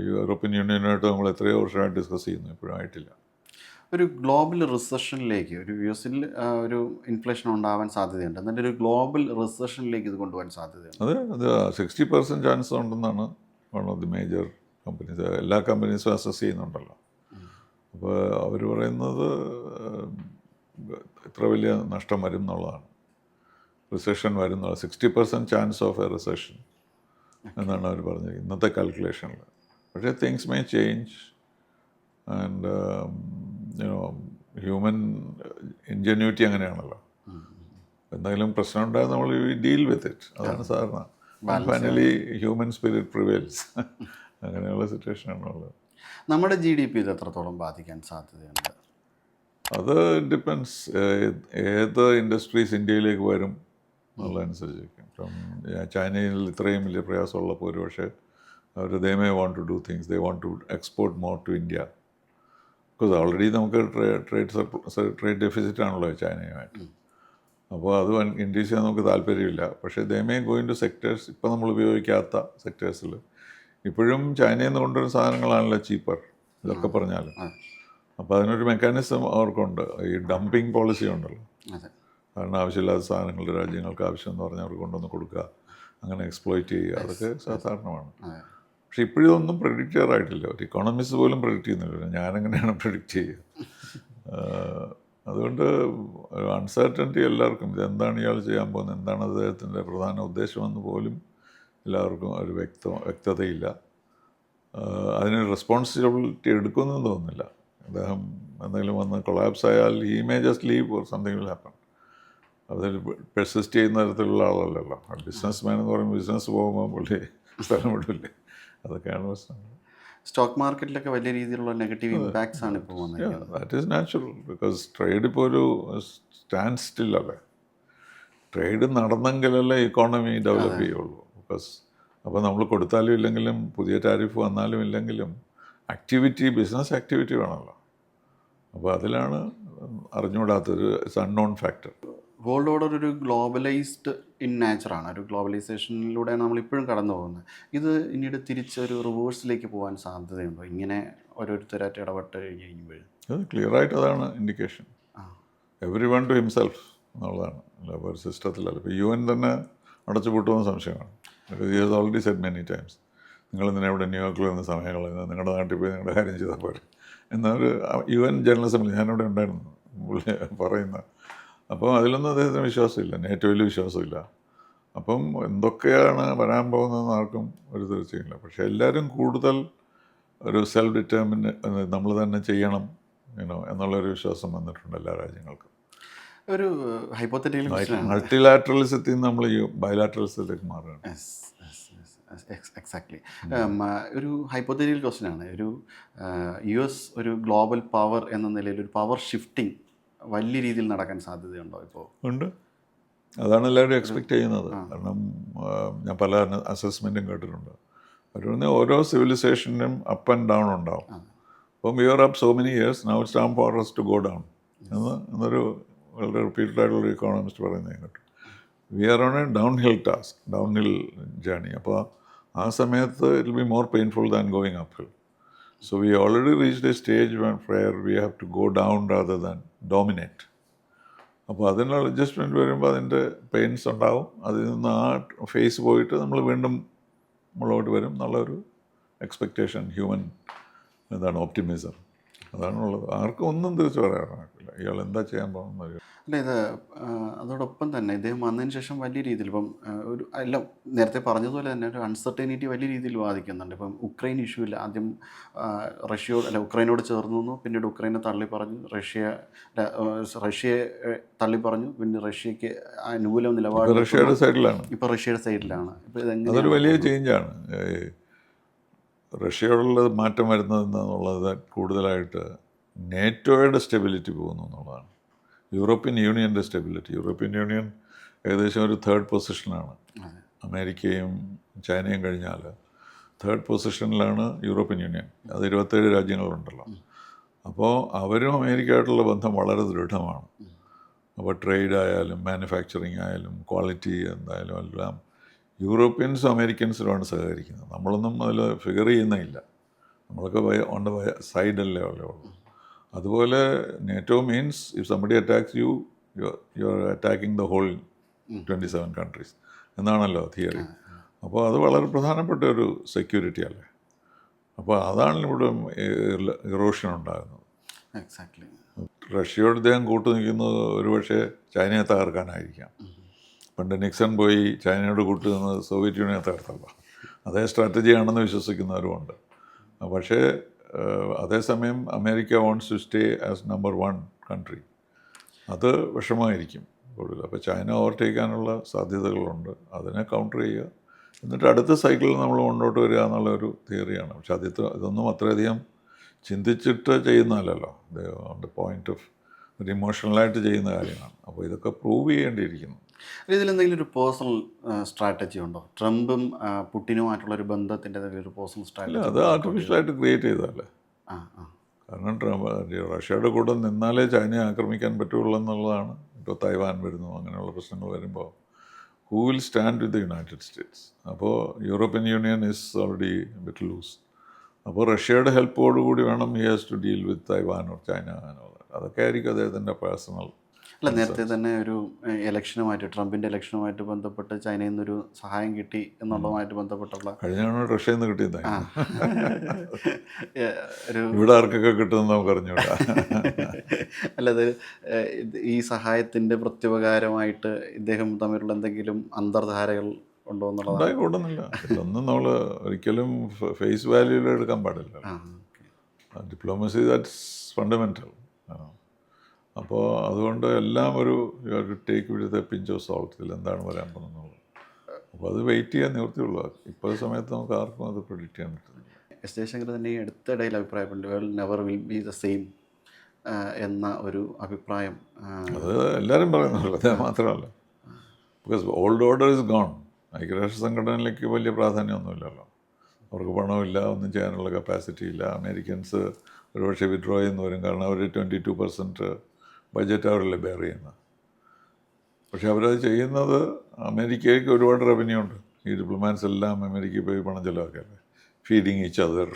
യൂറോപ്യൻ യൂണിയനുമായിട്ട് നമ്മൾ എത്രയോ വർഷമായിട്ട് ഡിസ്കസ് ചെയ്യുന്നു, ഇപ്പോഴും ആയിട്ടില്ല. ഒരു ഗ്ലോബൽ റിസഷനിലേക്ക് ഒരു US-ൽ ഒരു ഇൻഫ്ലേഷൻ ഉണ്ടാവാൻ സാധ്യതയുണ്ട്. എന്നിട്ട് ഒരു ഗ്ലോബൽ റിസഷനിലേക്ക് ഇത് കൊണ്ടുപോകാൻ സാധ്യതയുണ്ട്. അത് 60% ചാൻസ് ഉണ്ടെന്നാണ് one of the major companies, എല്ലാ കമ്പനീസും അസസ് ചെയ്യുന്നുണ്ടല്ലോ. അപ്പോൾ അവർ പറയുന്നത് ഇത്ര വലിയ നഷ്ടം വരും എന്നുള്ളതാണ്, റിസഷൻ വരുന്നത്. 60% ചാൻസ് ഓഫ് എ റിസഷൻ എന്നാണ് അവർ പറഞ്ഞത് ഇന്നത്തെ കാൽക്കുലേഷനിൽ. പക്ഷേ things may change and human ingenuity അങ്ങനെയാണല്ലോ. എന്തെങ്കിലും പ്രശ്നം ഉണ്ടായാൽ നമ്മൾ ഡീൽ വിത്ത് ഇറ്റ്. അതാണ് സാധാരണ. Finally human spirit prevails. അങ്ങനെയുള്ള സിറ്റുവേഷനാണുള്ളത്. നമ്മുടെ GDP ഇത് എത്രത്തോളം ബാധിക്കാൻ സാധ്യതയുണ്ട്? അത് ഡിപ്പെൻസ് ഏത് ഇൻഡസ്ട്രീസ് ഇന്ത്യയിലേക്ക് വരും എന്നുള്ളതനുസരിച്ചിരിക്കും. ഇപ്പം ചൈനയിൽ ഇത്രയും വലിയ പ്രയാസമുള്ളപ്പോൾ ഒരു പക്ഷേ അവർ they may want to do things, they want to export more to India. Because already നമുക്ക് ട്രേഡ് ഡെഫിസിറ്റ് ആണല്ലോ ചൈനയുമായിട്ട്. അപ്പോൾ അത് ഇൻഡ്യൂസ് ചെയ്യാൻ നമുക്ക് താല്പര്യമില്ല. പക്ഷേ they may go into sectors ഇപ്പോൾ നമ്മൾ ഉപയോഗിക്കാത്ത സെക്ടേഴ്സിൽ. ഇപ്പോഴും ചൈനയിൽ നിന്ന് കൊണ്ടുവരുന്ന സാധനങ്ങളാണല്ലോ ചീപ്പർ, ഇതൊക്കെ പറഞ്ഞാലും. അപ്പോൾ അതിനൊരു മെക്കാനിസം അവർക്കുണ്ട്. ഈ ഡംപിങ് പോളിസി ഉണ്ടല്ലോ, അതെ. കാരണം ആവശ്യമില്ലാത്ത സാധനങ്ങളുടെ രാജ്യങ്ങൾക്ക് ആവശ്യം എന്ന് പറഞ്ഞാൽ അവർക്ക് കൊണ്ടുവന്ന് കൊടുക്കുക, അങ്ങനെ എക്സ്പ്ലോയിറ്റ് ചെയ്യുക, അതൊക്കെ സാധാരണമാണ്. പക്ഷെ ഇപ്പോഴും ഒന്നും പ്രെഡിക്റ്റ് ചെയ്യാറായിട്ടില്ല. ഒരു ഇക്കോണമിസ്റ്റ് പോലും പ്രെഡിക്റ്റ് ചെയ്യുന്നില്ല. ഞാനെങ്ങനെയാണ് പ്രെഡിക്റ്റ് ചെയ്യുക? അതുകൊണ്ട് അൺസർട്ടനിറ്റി എല്ലാവർക്കും, ഇതെന്താണ് ഇയാൾ ചെയ്യാൻ പോകുന്നത്, എന്താണ് അദ്ദേഹത്തിൻ്റെ പ്രധാന ഉദ്ദേശമെന്ന് പോലും എല്ലാവർക്കും ഒരു വ്യക്തതയില്ല. അതിന് റെസ്പോൺസിബിലിറ്റി എടുക്കുമെന്നും തോന്നുന്നില്ല. അദ്ദേഹം എന്തെങ്കിലും വന്ന് കൊളാപ്സ് ആയാൽ he may just leave or something will happen. അതിൽ പെർസിസ്റ്റ് ചെയ്യുന്ന തരത്തിലുള്ള ആളല്ലല്ലോ. ബിസിനസ് മാൻ എന്ന് പറയുമ്പോൾ ബിസിനസ് പോകുമ്പോൾ പുള്ളി സ്ഥലം വിടില്ലേ, അതൊക്കെയാണ് പ്രശ്നം. സ്റ്റോക്ക് മാർക്കറ്റിലൊക്കെ വലിയ രീതിയിലുള്ള നെഗറ്റീവ് ഇമ്പാക്ട്സ് ആണ് ഇപ്പോൾ വന്നത്. That is natural, because trade ഇപ്പോൾ ഒരു സ്റ്റാൻഡ് സ്റ്റില്ലല്ലേ. ട്രേഡ് നടന്നെങ്കിലല്ലേ ഇക്കോണമി ഡെവലപ്പ് ചെയ്യുള്ളൂ. ബിക്കോസ് അപ്പോൾ നമ്മൾ കൊടുത്താലും ഇല്ലെങ്കിലും, പുതിയ ടാരിഫ് വന്നാലും ഇല്ലെങ്കിലും, ആക്ടിവിറ്റി, ബിസിനസ് ആക്ടിവിറ്റി വേണമല്ലോ. അപ്പോൾ അതിലാണ് അറിഞ്ഞുകൂടാത്തൊരു അൺനോൺ ഫാക്ടർ. വേൾഡ് ഓർഡർ ഒരു ഗ്ലോബലൈസ്ഡ് ഇൻ നേച്ചറാണ്. ഒരു ഗ്ലോബലൈസേഷനിലൂടെയാണ് നമ്മളിപ്പോഴും കടന്നു പോകുന്നത്. ഇത് പിന്നീട് തിരിച്ചൊരു റിവേഴ്സിലേക്ക് പോകാൻ സാധ്യതയുണ്ടോ ഇങ്ങനെ ഓരോരുത്തരായിട്ട് ഇടപെട്ട് കഴിയുമ്പോൾ? അത് ക്ലിയറായിട്ട് അതാണ് indication. Every one two himself എന്നുള്ളതാണ്. അല്ല ഒരു സിസ്റ്റത്തിലല്ല. ഇപ്പോൾ UN തന്നെ അടച്ചു പൂട്ടുമെന്ന് സംശയമാണ്. He has already Z many times, നിങ്ങൾ ഇങ്ങനെ ഇവിടെ ന്യൂയോർക്കിൽ നിന്ന് സമയം കളയുന്നത്, നിങ്ങളുടെ നാട്ടിൽ പോയി നിങ്ങളുടെ കാര്യം ചെയ്താൽ പോരെ എന്നൊരു UN ജനറൽ അസംബ്ലി, ഞാനിവിടെ ഉണ്ടായിരുന്നു, പുള്ളി പറയുന്ന. അപ്പോൾ അതിലൊന്നും അദ്ദേഹത്തിന് വിശ്വാസമില്ല, നേറ്റോയിൽ വിശ്വാസമില്ല. അപ്പം എന്തൊക്കെയാണ് വരാൻ പോകുന്നതെന്ന് ആർക്കും ഒരു തീർച്ചയില്ല. പക്ഷേ എല്ലാവരും കൂടുതൽ ഒരു സെൽഫ് ഡിറ്റർമിന് നമ്മൾ തന്നെ ചെയ്യണം എന്നുള്ളൊരു വിശ്വാസം വന്നിട്ടുണ്ട് എല്ലാ രാജ്യങ്ങൾക്കും. ഒരു ഹൈപ്പോത്തറ്റിക്കൽ മൾട്ടിലാറ്ററലിസത്തിൽ നിന്ന് നമ്മൾ ബൈലാറ്ററലിസത്തിലേക്ക് മാറുകയാണ്. എക്സാക്ട്ലി. ഒരു ഹൈപ്പോത്തറ്റിക്കൽ ക്വസ്റ്റ്യനാണ്. ഒരു US ഒരു ഗ്ലോബൽ പവർ എന്ന നിലയിൽ ഒരു പവർ ഷിഫ്റ്റിംഗ് വലിയ രീതിയിൽ നടക്കാൻ സാധ്യതയുണ്ടോ ഇപ്പോൾ? ഉണ്ട്. അതാണ് എല്ലാവരും എക്സ്പെക്റ്റ് ചെയ്യുന്നത്. കാരണം ഞാൻ പല അസസ്മെൻറ്റും കേട്ടിട്ടുണ്ട്. അതുകൊണ്ട് ഓരോ സിവിലൈസേഷനും അപ്പ് ആൻഡ് ഡൗൺ ഉണ്ടാവും. അപ്പം we are up so many years, now it's time for us to go down എന്നൊരു വളരെ റിപ്പീറ്റഡ് ആയിട്ടുള്ള ഇക്കോണമിസ്റ്റ് പറയുന്നത് കേട്ടു. We are on a down hill task, down hill journey. അപ്പോൾ ആ സമയത്ത് it will be more painful than going up hill. So we already reached a stage where we have to go down rather than dominate. അപ്പോൾ അതിനുള്ള adjustment വരുമ്പോൾ അതിൻ്റെ pains ഉണ്ടാവും. അതിൽ നിന്ന് ആ ഫേസ് പോയിട്ട് നമ്മൾ വീണ്ടും മുകളോട്ട് വരും എന്നുള്ളൊരു എക്സ്പെക്റ്റേഷൻ, ഹ്യൂമൻ ഓപ്റ്റിമിസം അതാണുള്ളത്. ആർക്കും ഒന്നും തിരിച്ചു പറയാനാകില്ല ഇയാൾ എന്താ ചെയ്യാൻ പോകുന്നത്. അല്ല, ഇത് അതോടൊപ്പം തന്നെ ഇദ്ദേഹം വന്നതിന് ശേഷം വലിയ രീതിയിൽ ഇപ്പം ഒരു എല്ലാം നേരത്തെ പറഞ്ഞതുപോലെ തന്നെ ഒരു അൺസർട്ടനിറ്റി വലിയ രീതിയിൽ ബാധിക്കുന്നുണ്ട്. ഇപ്പം ഉക്രൈൻ ഇഷ്യൂവിൽ ആദ്യം ഉക്രൈനോട് ചേർന്നു നിന്നു, പിന്നീട് ഉക്രൈനെ തള്ളി പറഞ്ഞു, റഷ്യയെ തള്ളി പറഞ്ഞു, പിന്നെ റഷ്യക്ക് അനുകൂല നിലപാട് റഷ്യയുടെ സൈഡിലാണ്. ഇപ്പോൾ റഷ്യയുടെ സൈഡിലാണ്. ഇപ്പോൾ അതൊരു വലിയ ചേഞ്ചാണ്. റഷ്യയോടുള്ള മാറ്റം വരുന്നതെന്നുള്ളത് കൂടുതലായിട്ട് നേറ്റോയുടെ സ്റ്റെബിലിറ്റി പോകുന്നു എന്നുള്ളതാണ്. യൂറോപ്യൻ യൂണിയൻ്റെ സ്റ്റെബിലിറ്റി. യൂറോപ്യൻ യൂണിയൻ ഏകദേശം ഒരു 3rd പൊസിഷനാണ്. അമേരിക്കയും ചൈനയും കഴിഞ്ഞാൽ 3rd പൊസിഷനിലാണ് യൂറോപ്യൻ യൂണിയൻ. അത് 27 രാജ്യങ്ങളുണ്ടല്ലോ. അപ്പോൾ അവരും അമേരിക്കയായിട്ടുള്ള ബന്ധം വളരെ ദൃഢമാണ്. അപ്പോൾ ട്രേഡ് ആയാലും മാനുഫാക്ചറിങ് ആയാലും ക്വാളിറ്റി എന്തായാലും എല്ലാം യൂറോപ്യൻസും അമേരിക്കൻസിലുമാണ് സഹകരിക്കുന്നത്. നമ്മളൊന്നും അതിൽ ഫിഗർ ചെയ്യുന്നില്ല, നമ്മളൊക്കെ ഓൺ ദ സൈഡല്ലേ ഉള്ളൂ. അതുപോലെ NATO means if somebody attacks you are attacking the whole 27 countries എന്നാണല്ലോ തിയറി. അപ്പോൾ അത് വളരെ പ്രധാനപ്പെട്ട ഒരു സെക്യൂരിറ്റി അല്ലേ. അപ്പോൾ അതാണ് ഇവിടെ ഇറോഷൻ ഉണ്ടാകുന്നത്. എക്സാക്ട്ലി. റഷ്യയോട് ഇദ്ദേഹം കൂട്ടു നിൽക്കുന്നത് ഒരുപക്ഷെ ചൈനയെ തകർക്കാനായിരിക്കാം. പണ്ട് നിക്സൺ പോയി ചൈനയോട് കൂട്ടു നിന്നത് സോവിയറ്റ് യൂണിയനെ തകർത്തല്ല. അതേ സ്ട്രാറ്റജിയാണെന്ന് വിശ്വസിക്കുന്നവരുമുണ്ട്. പക്ഷേ അതേസമയം America wants to stay as number 1 country. അത് വിഷമമായിരിക്കും കൂടുതൽ. അപ്പോൾ ചൈന ഓവർടേക്ക് ചെയ്യാനുള്ള സാധ്യതകളുണ്ട്. അതിനെ കൗണ്ടർ ചെയ്യുക, എന്നിട്ട് അടുത്ത സൈക്കിളിൽ നമ്മൾ മുന്നോട്ട് വരിക എന്നുള്ളൊരു തിയറിയാണ്. പക്ഷെ ഇതൊന്നും അത്രയധികം ചിന്തിച്ചിട്ട് ചെയ്യുന്നതല്ലല്ലോ. ഓൺ ദ പോയിന്റ് ഓഫ് ഒരു ഇമോഷണലായിട്ട് ചെയ്യുന്ന കാര്യമാണ്. അപ്പോൾ ഇതൊക്കെ പ്രൂവ് ചെയ്യേണ്ടിയിരിക്കുന്നു. ഇതിലെന്തെങ്കിലും ഒരു പേഴ്സണൽ സ്ട്രാറ്റജി ഉണ്ടോ? ട്രംപും പുടിനുമായിട്ടുള്ളൊരു ബന്ധത്തിൻ്റെ ഒരു പേഴ്സണൽ സ്ട്രാറ്റജി? അത് ആർട്ടിഫിഷ്യലായിട്ട് ക്രിയേറ്റ് ചെയ്തതല്ലേ. കാരണം റഷ്യയുടെ കൂടെ നിന്നാലേ ചൈനയെ ആക്രമിക്കാൻ പറ്റുള്ളൂ എന്നുള്ളതാണ് ഇപ്പോൾ തായ്വാൻ വരുന്നു, അങ്ങനെയുള്ള പ്രശ്നങ്ങൾ വരുമ്പോൾ who will stand with the United States? അപ്പോൾ European Union is already bit loose. അപ്പോൾ റഷ്യയുടെ ഹെൽപ്പോടുകൂടി വേണം he has to deal with Taiwan or China. അതൊക്കെ ആയിരിക്കും അദ്ദേഹത്തിൻ്റെ പേഴ്സണൽ. അല്ല, നേരത്തെ തന്നെ ഒരു ഇലക്ഷനുമായിട്ട്, ട്രംപിൻ്റെ ഇലക്ഷനുമായിട്ട് ബന്ധപ്പെട്ട് ചൈനയിൽ നിന്നൊരു സഹായം കിട്ടി എന്നുള്ളതുമായിട്ട് ബന്ധപ്പെട്ടുള്ള കഴിഞ്ഞ റഷ്യയിൽ നിന്ന് കിട്ടിയതായി. ഒരു ഇവിടെ ആർക്കൊക്കെ കിട്ടുമെന്ന് നമുക്ക് അറിഞ്ഞൂടാ. അല്ലത് ഈ സഹായത്തിൻ്റെ പ്രത്യുപകാരമായിട്ട് ഇദ്ദേഹം തമ്മിലുള്ള എന്തെങ്കിലും അന്തർധാരകൾ ഉണ്ടോ എന്നുള്ളതാണ്. ഉണ്ടായിക്കൊള്ളുന്നില്ല. ഇതൊന്നും നമ്മൾ ഒരിക്കലും ഫേസ് വാല്യൂയിൽ എടുക്കാൻ പാടില്ല. Diplomacy that's fundamental. അപ്പോൾ അതുകൊണ്ട് എല്ലാം ഒരു take with a pinch of salt. ഇതിൽ എന്താണ് വരാൻ പോകുന്നത്, അപ്പോൾ അത് വെയിറ്റ് ചെയ്യാൻ നിവൃത്തിയുള്ളൂ. ഇപ്പോൾ സമയത്ത് നമുക്ക് ആർക്കും അത് പ്രെഡിക്റ്റ് ചെയ്യാൻ പറ്റുന്നില്ല. എസ് ജയശങ്കർ തന്നെ ഈ അടുത്തിടയിൽ അഭിപ്രായപ്പെട്ടു, world never will be the same എന്ന ഒരു അഭിപ്രായം. അത് എല്ലാവരും പറയുന്നുള്ളൂ, അത് മാത്രമല്ല. Because old order is gone. ഐക്യരാഷ്ട്ര സംഘടനയിലേക്ക് വലിയ പ്രാധാന്യമൊന്നുമില്ലല്ലോ. അവർക്ക് പണമില്ല, ഒന്നും ചെയ്യാനുള്ള കപ്പാസിറ്റി ഇല്ല. അമേരിക്കൻസ് ഒരുപക്ഷെ വിഡ്രോ ചെയ്യുന്ന വരും, കാരണം അവർ 22% ബഡ്ജറ്റ് അവരല്ലേ ബെയർ ചെയ്യുന്നത്. പക്ഷെ അവരത് ചെയ്യുന്നത് അമേരിക്കയ്ക്ക് ഒരുപാട് റവന്യൂ ഉണ്ട്. ഈ ഡിപ്ലോമാറ്റ്സ് എല്ലാം അമേരിക്കയിൽ പോയി പണം ചിലവാക്കല്ലേ, ഫീഡിങ് ഈച്ച് അതർ.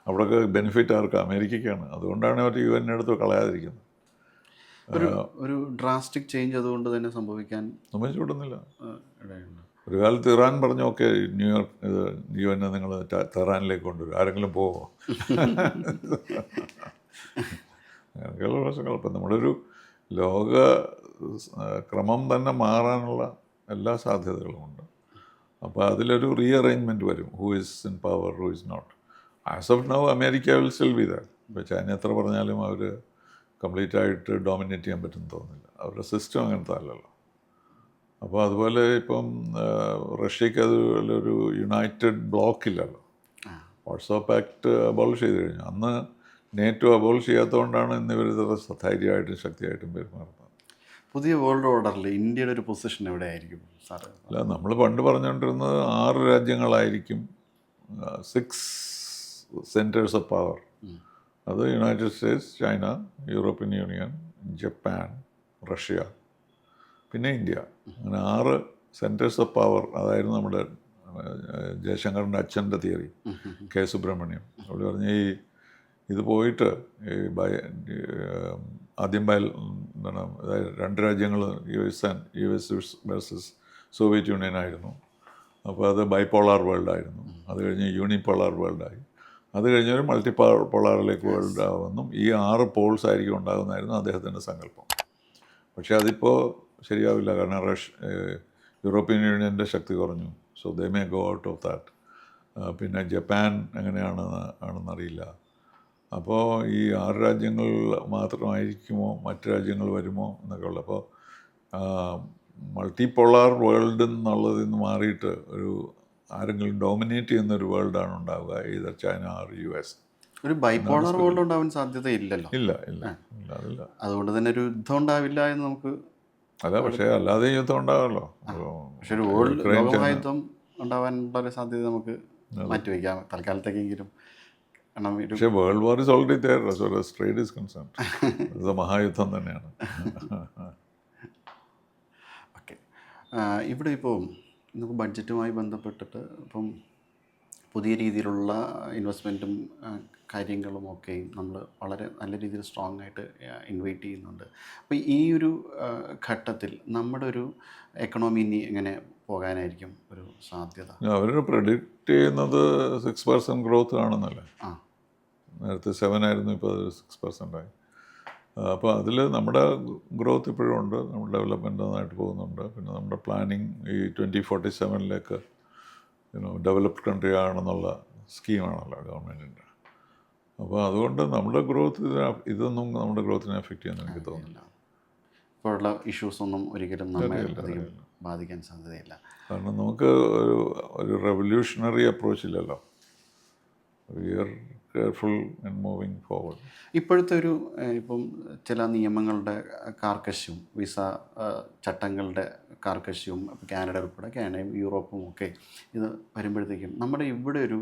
അവിടെയൊക്കെ ബെനിഫിറ്റ് ആർക്ക്? അമേരിക്കയ്ക്കാണ്. അതുകൊണ്ടാണ് അവർ UN എടുത്ത് കളയാതിരിക്കുന്നത്. ഒരു ഡ്രാസ്റ്റിക് ചേഞ്ച് അതുകൊണ്ട് തന്നെ സംഭവിക്കാൻ സംബന്ധിച്ചു വിടുന്നില്ല. ഇടയുണ്ട്. ഒരു കാലത്ത് ഇറാൻ പറഞ്ഞു, ഓക്കെ ന്യൂയോർക്ക് UN നിങ്ങൾ തെഹ്റാനിലേക്ക് കൊണ്ടുവരും, ആരെങ്കിലും പോവോ? അങ്ങനെയൊക്കെയുള്ള പ്രശ്നങ്ങൾ. ഇപ്പം നമ്മുടെ ഒരു ലോക ക്രമം തന്നെ മാറാനുള്ള എല്ലാ സാധ്യതകളുമുണ്ട്. അപ്പോൾ അതിലൊരു റീഅറേഞ്ച്മെൻറ്റ് വരും. Who is in power, who is not. As of now America will still be that. ഇപ്പോൾ ചൈന എത്ര പറഞ്ഞാലും അവർ കംപ്ലീറ്റ് ആയിട്ട് ഡോമിനേറ്റ് ചെയ്യാൻ പറ്റുമെന്ന് തോന്നുന്നില്ല. അവരുടെ സിസ്റ്റം അങ്ങനത്തെ അല്ലല്ലോ. അപ്പോൾ അതുപോലെ ഇപ്പം റഷ്യക്ക് അതിലൊരു യുണൈറ്റഡ് ബ്ലോക്ക് ഇല്ലല്ലോ. വാട്സാപ്പ് ആക്ട് അബോളിഷ് ചെയ്ത് കഴിഞ്ഞു. അന്ന് നേറ്റോ അബോളിഷ് ചെയ്യാത്തതുകൊണ്ടാണ് ഇന്ന് ഇവർ ധൈര്യമായിട്ടും ശക്തിയായിട്ടും പെരുമാറുന്നത്. പുതിയ വേൾഡ് ഓർഡറിൽ ഇന്ത്യയുടെ ഒരു പൊസിഷൻ എവിടെ ആയിരിക്കും സാറ്? അല്ല, നമ്മൾ പണ്ട് പറഞ്ഞുകൊണ്ടിരുന്നത് 6 രാജ്യങ്ങളായിരിക്കും, 6 സെൻറ്റേഴ്സ് ഓഫ് പവർ. അത് United States, China, European union, Japan, Russia, പിന്നെ ഇന്ത്യ. അങ്ങനെ 6 സെൻറ്റേഴ്സ് ഓഫ് പവർ. അതായിരുന്നു നമ്മുടെ ജയശങ്കറിൻ്റെ അച്ഛൻ്റെ തിയറി, കെ സുബ്രഹ്മണ്യം. അവർ പറഞ്ഞ ഇത് പോയിട്ട് ആദ്യം എന്താണ്, അതായത് 2 രാജ്യങ്ങൾ US വേഴ്സസ് സോവിയറ്റ് യൂണിയൻ ആയിരുന്നു. അപ്പോൾ അത് ബൈപോളാർ വേൾഡ് ആയിരുന്നു. അത് കഴിഞ്ഞ് യൂണിപോളാർ വേൾഡായി. അത് കഴിഞ്ഞൊരു മൾട്ടിപോളാറിലേക്ക് വേൾഡ് ആവുമെന്നും ഈ 6 പോൾസ് ആയിരിക്കും ഉണ്ടാകുന്നതായിരുന്നു അദ്ദേഹത്തിൻ്റെ സങ്കല്പം. പക്ഷേ അതിപ്പോൾ ശരിയാവില്ല, കാരണം യൂറോപ്യൻ യൂണിയൻ്റെ ശക്തി കുറഞ്ഞു. So they may go out of that. പിന്നെ ജപ്പാൻ ആണെന്നറിയില്ല. അപ്പോൾ ഈ 6 രാജ്യങ്ങൾ മാത്രമായിരിക്കുമോ, മറ്റ് രാജ്യങ്ങൾ വരുമോ എന്നൊക്കെ ഉള്ളത്. അപ്പോൾ മൾട്ടിപോളാർ വേൾഡ് എന്നുള്ളതിൽ നിന്ന് മാറിയിട്ട് ഒരു ആരെങ്കിലും ഡോമിനേറ്റ് ചെയ്യുന്നൊരു വേൾഡാണ് ഉണ്ടാവുക, either ചൈന ഓർ US. ഒരു ബൈപോളാർ വേൾഡ് ഉണ്ടാവാൻ സാധ്യതയില്ലല്ലോ. ഇല്ല, അതില്ല. അതുകൊണ്ട് തന്നെ ഒരു യുദ്ധം ഉണ്ടാവില്ല എന്ന് നമുക്ക്. അല്ല, പക്ഷേ അല്ലാതെ യുദ്ധം ഉണ്ടാവുമല്ലോ. പക്ഷെ ഒരു വേൾഡ് ലോകമഹായുദ്ധം ഉണ്ടാവാനുള്ള ഒരു സാധ്യത നമുക്ക് മാറ്റിവെക്കാം തൽക്കാലത്തേക്കെങ്കിലും. പക്ഷേ world war is already there as far as trade is concerned. ഇത് മഹായുദ്ധം തന്നെയാണ്. ഓക്കെ, ഇവിടെ ഇപ്പോൾ നമുക്ക് ബഡ്ജറ്റുമായി ബന്ധപ്പെട്ടിട്ട് ഇപ്പം പുതിയ രീതിയിലുള്ള ഇൻവെസ്റ്റ്മെൻറ്റും കാര്യങ്ങളും ഒക്കെ നമ്മൾ വളരെ നല്ല രീതിയിൽ സ്ട്രോങ് ആയിട്ട് ഇൻവൈറ്റ് ചെയ്യുന്നുണ്ട്. അപ്പോൾ ഈ ഒരു ഘട്ടത്തിൽ നമ്മുടെ ഒരു എക്കണോമി ഇനി എങ്ങനെ പോകാനായിരിക്കും ഒരു സാധ്യത? അവർ പ്രെഡിക്റ്റ് ചെയ്യുന്നത് 6% ഗ്രോത്ത് കാണുന്നല്ലേ. നേരത്തെ 7 ആയിരുന്നു, ഇപ്പോൾ അത് 6% ആയി. അപ്പോൾ അതിൽ നമ്മുടെ ഗ്രോത്ത് ഇപ്പോഴും ഉണ്ട്, നമ്മുടെ ഡെവലപ്മെൻറ്റ് നന്നായിട്ട് പോകുന്നുണ്ട്. പിന്നെ നമ്മുടെ പ്ലാനിങ് ഈ 2047 ഡെവലപ്ഡ് കൺട്രി ആണെന്നുള്ള സ്കീമാണല്ലോ ഗവൺമെൻറ്റിൻ്റെ. അപ്പോൾ അതുകൊണ്ട് നമ്മുടെ ഗ്രോത്ത് ഇതൊന്നും നമ്മുടെ ഗ്രോത്തിനെ എഫക്റ്റ് ചെയ്യാൻ എനിക്ക് തോന്നുന്നില്ല. ഇപ്പോഴുള്ള ഇഷ്യൂസ് ഒന്നും ഒരിക്കലും നമ്മെ ബാധിക്കാൻ സാധ്യതയില്ല. കാരണം നമുക്ക് ഒരു റെവല്യൂഷണറി അപ്രോച്ച് ഇല്ലല്ലോ. We are careful and moving forward. ഇപ്പോഴത്തെ ഒരു ഇപ്പം ചില നിയമങ്ങളുടെ കാർക്കശ്യവും വിസ ചട്ടങ്ങളുടെ കാർക്കശ്യവും കാനഡ ഉൾപ്പെടെ, കാനഡയും യൂറോപ്പും ഒക്കെ ഇത് വരുമ്പോഴത്തേക്കും നമ്മുടെ ഇവിടെ ഒരു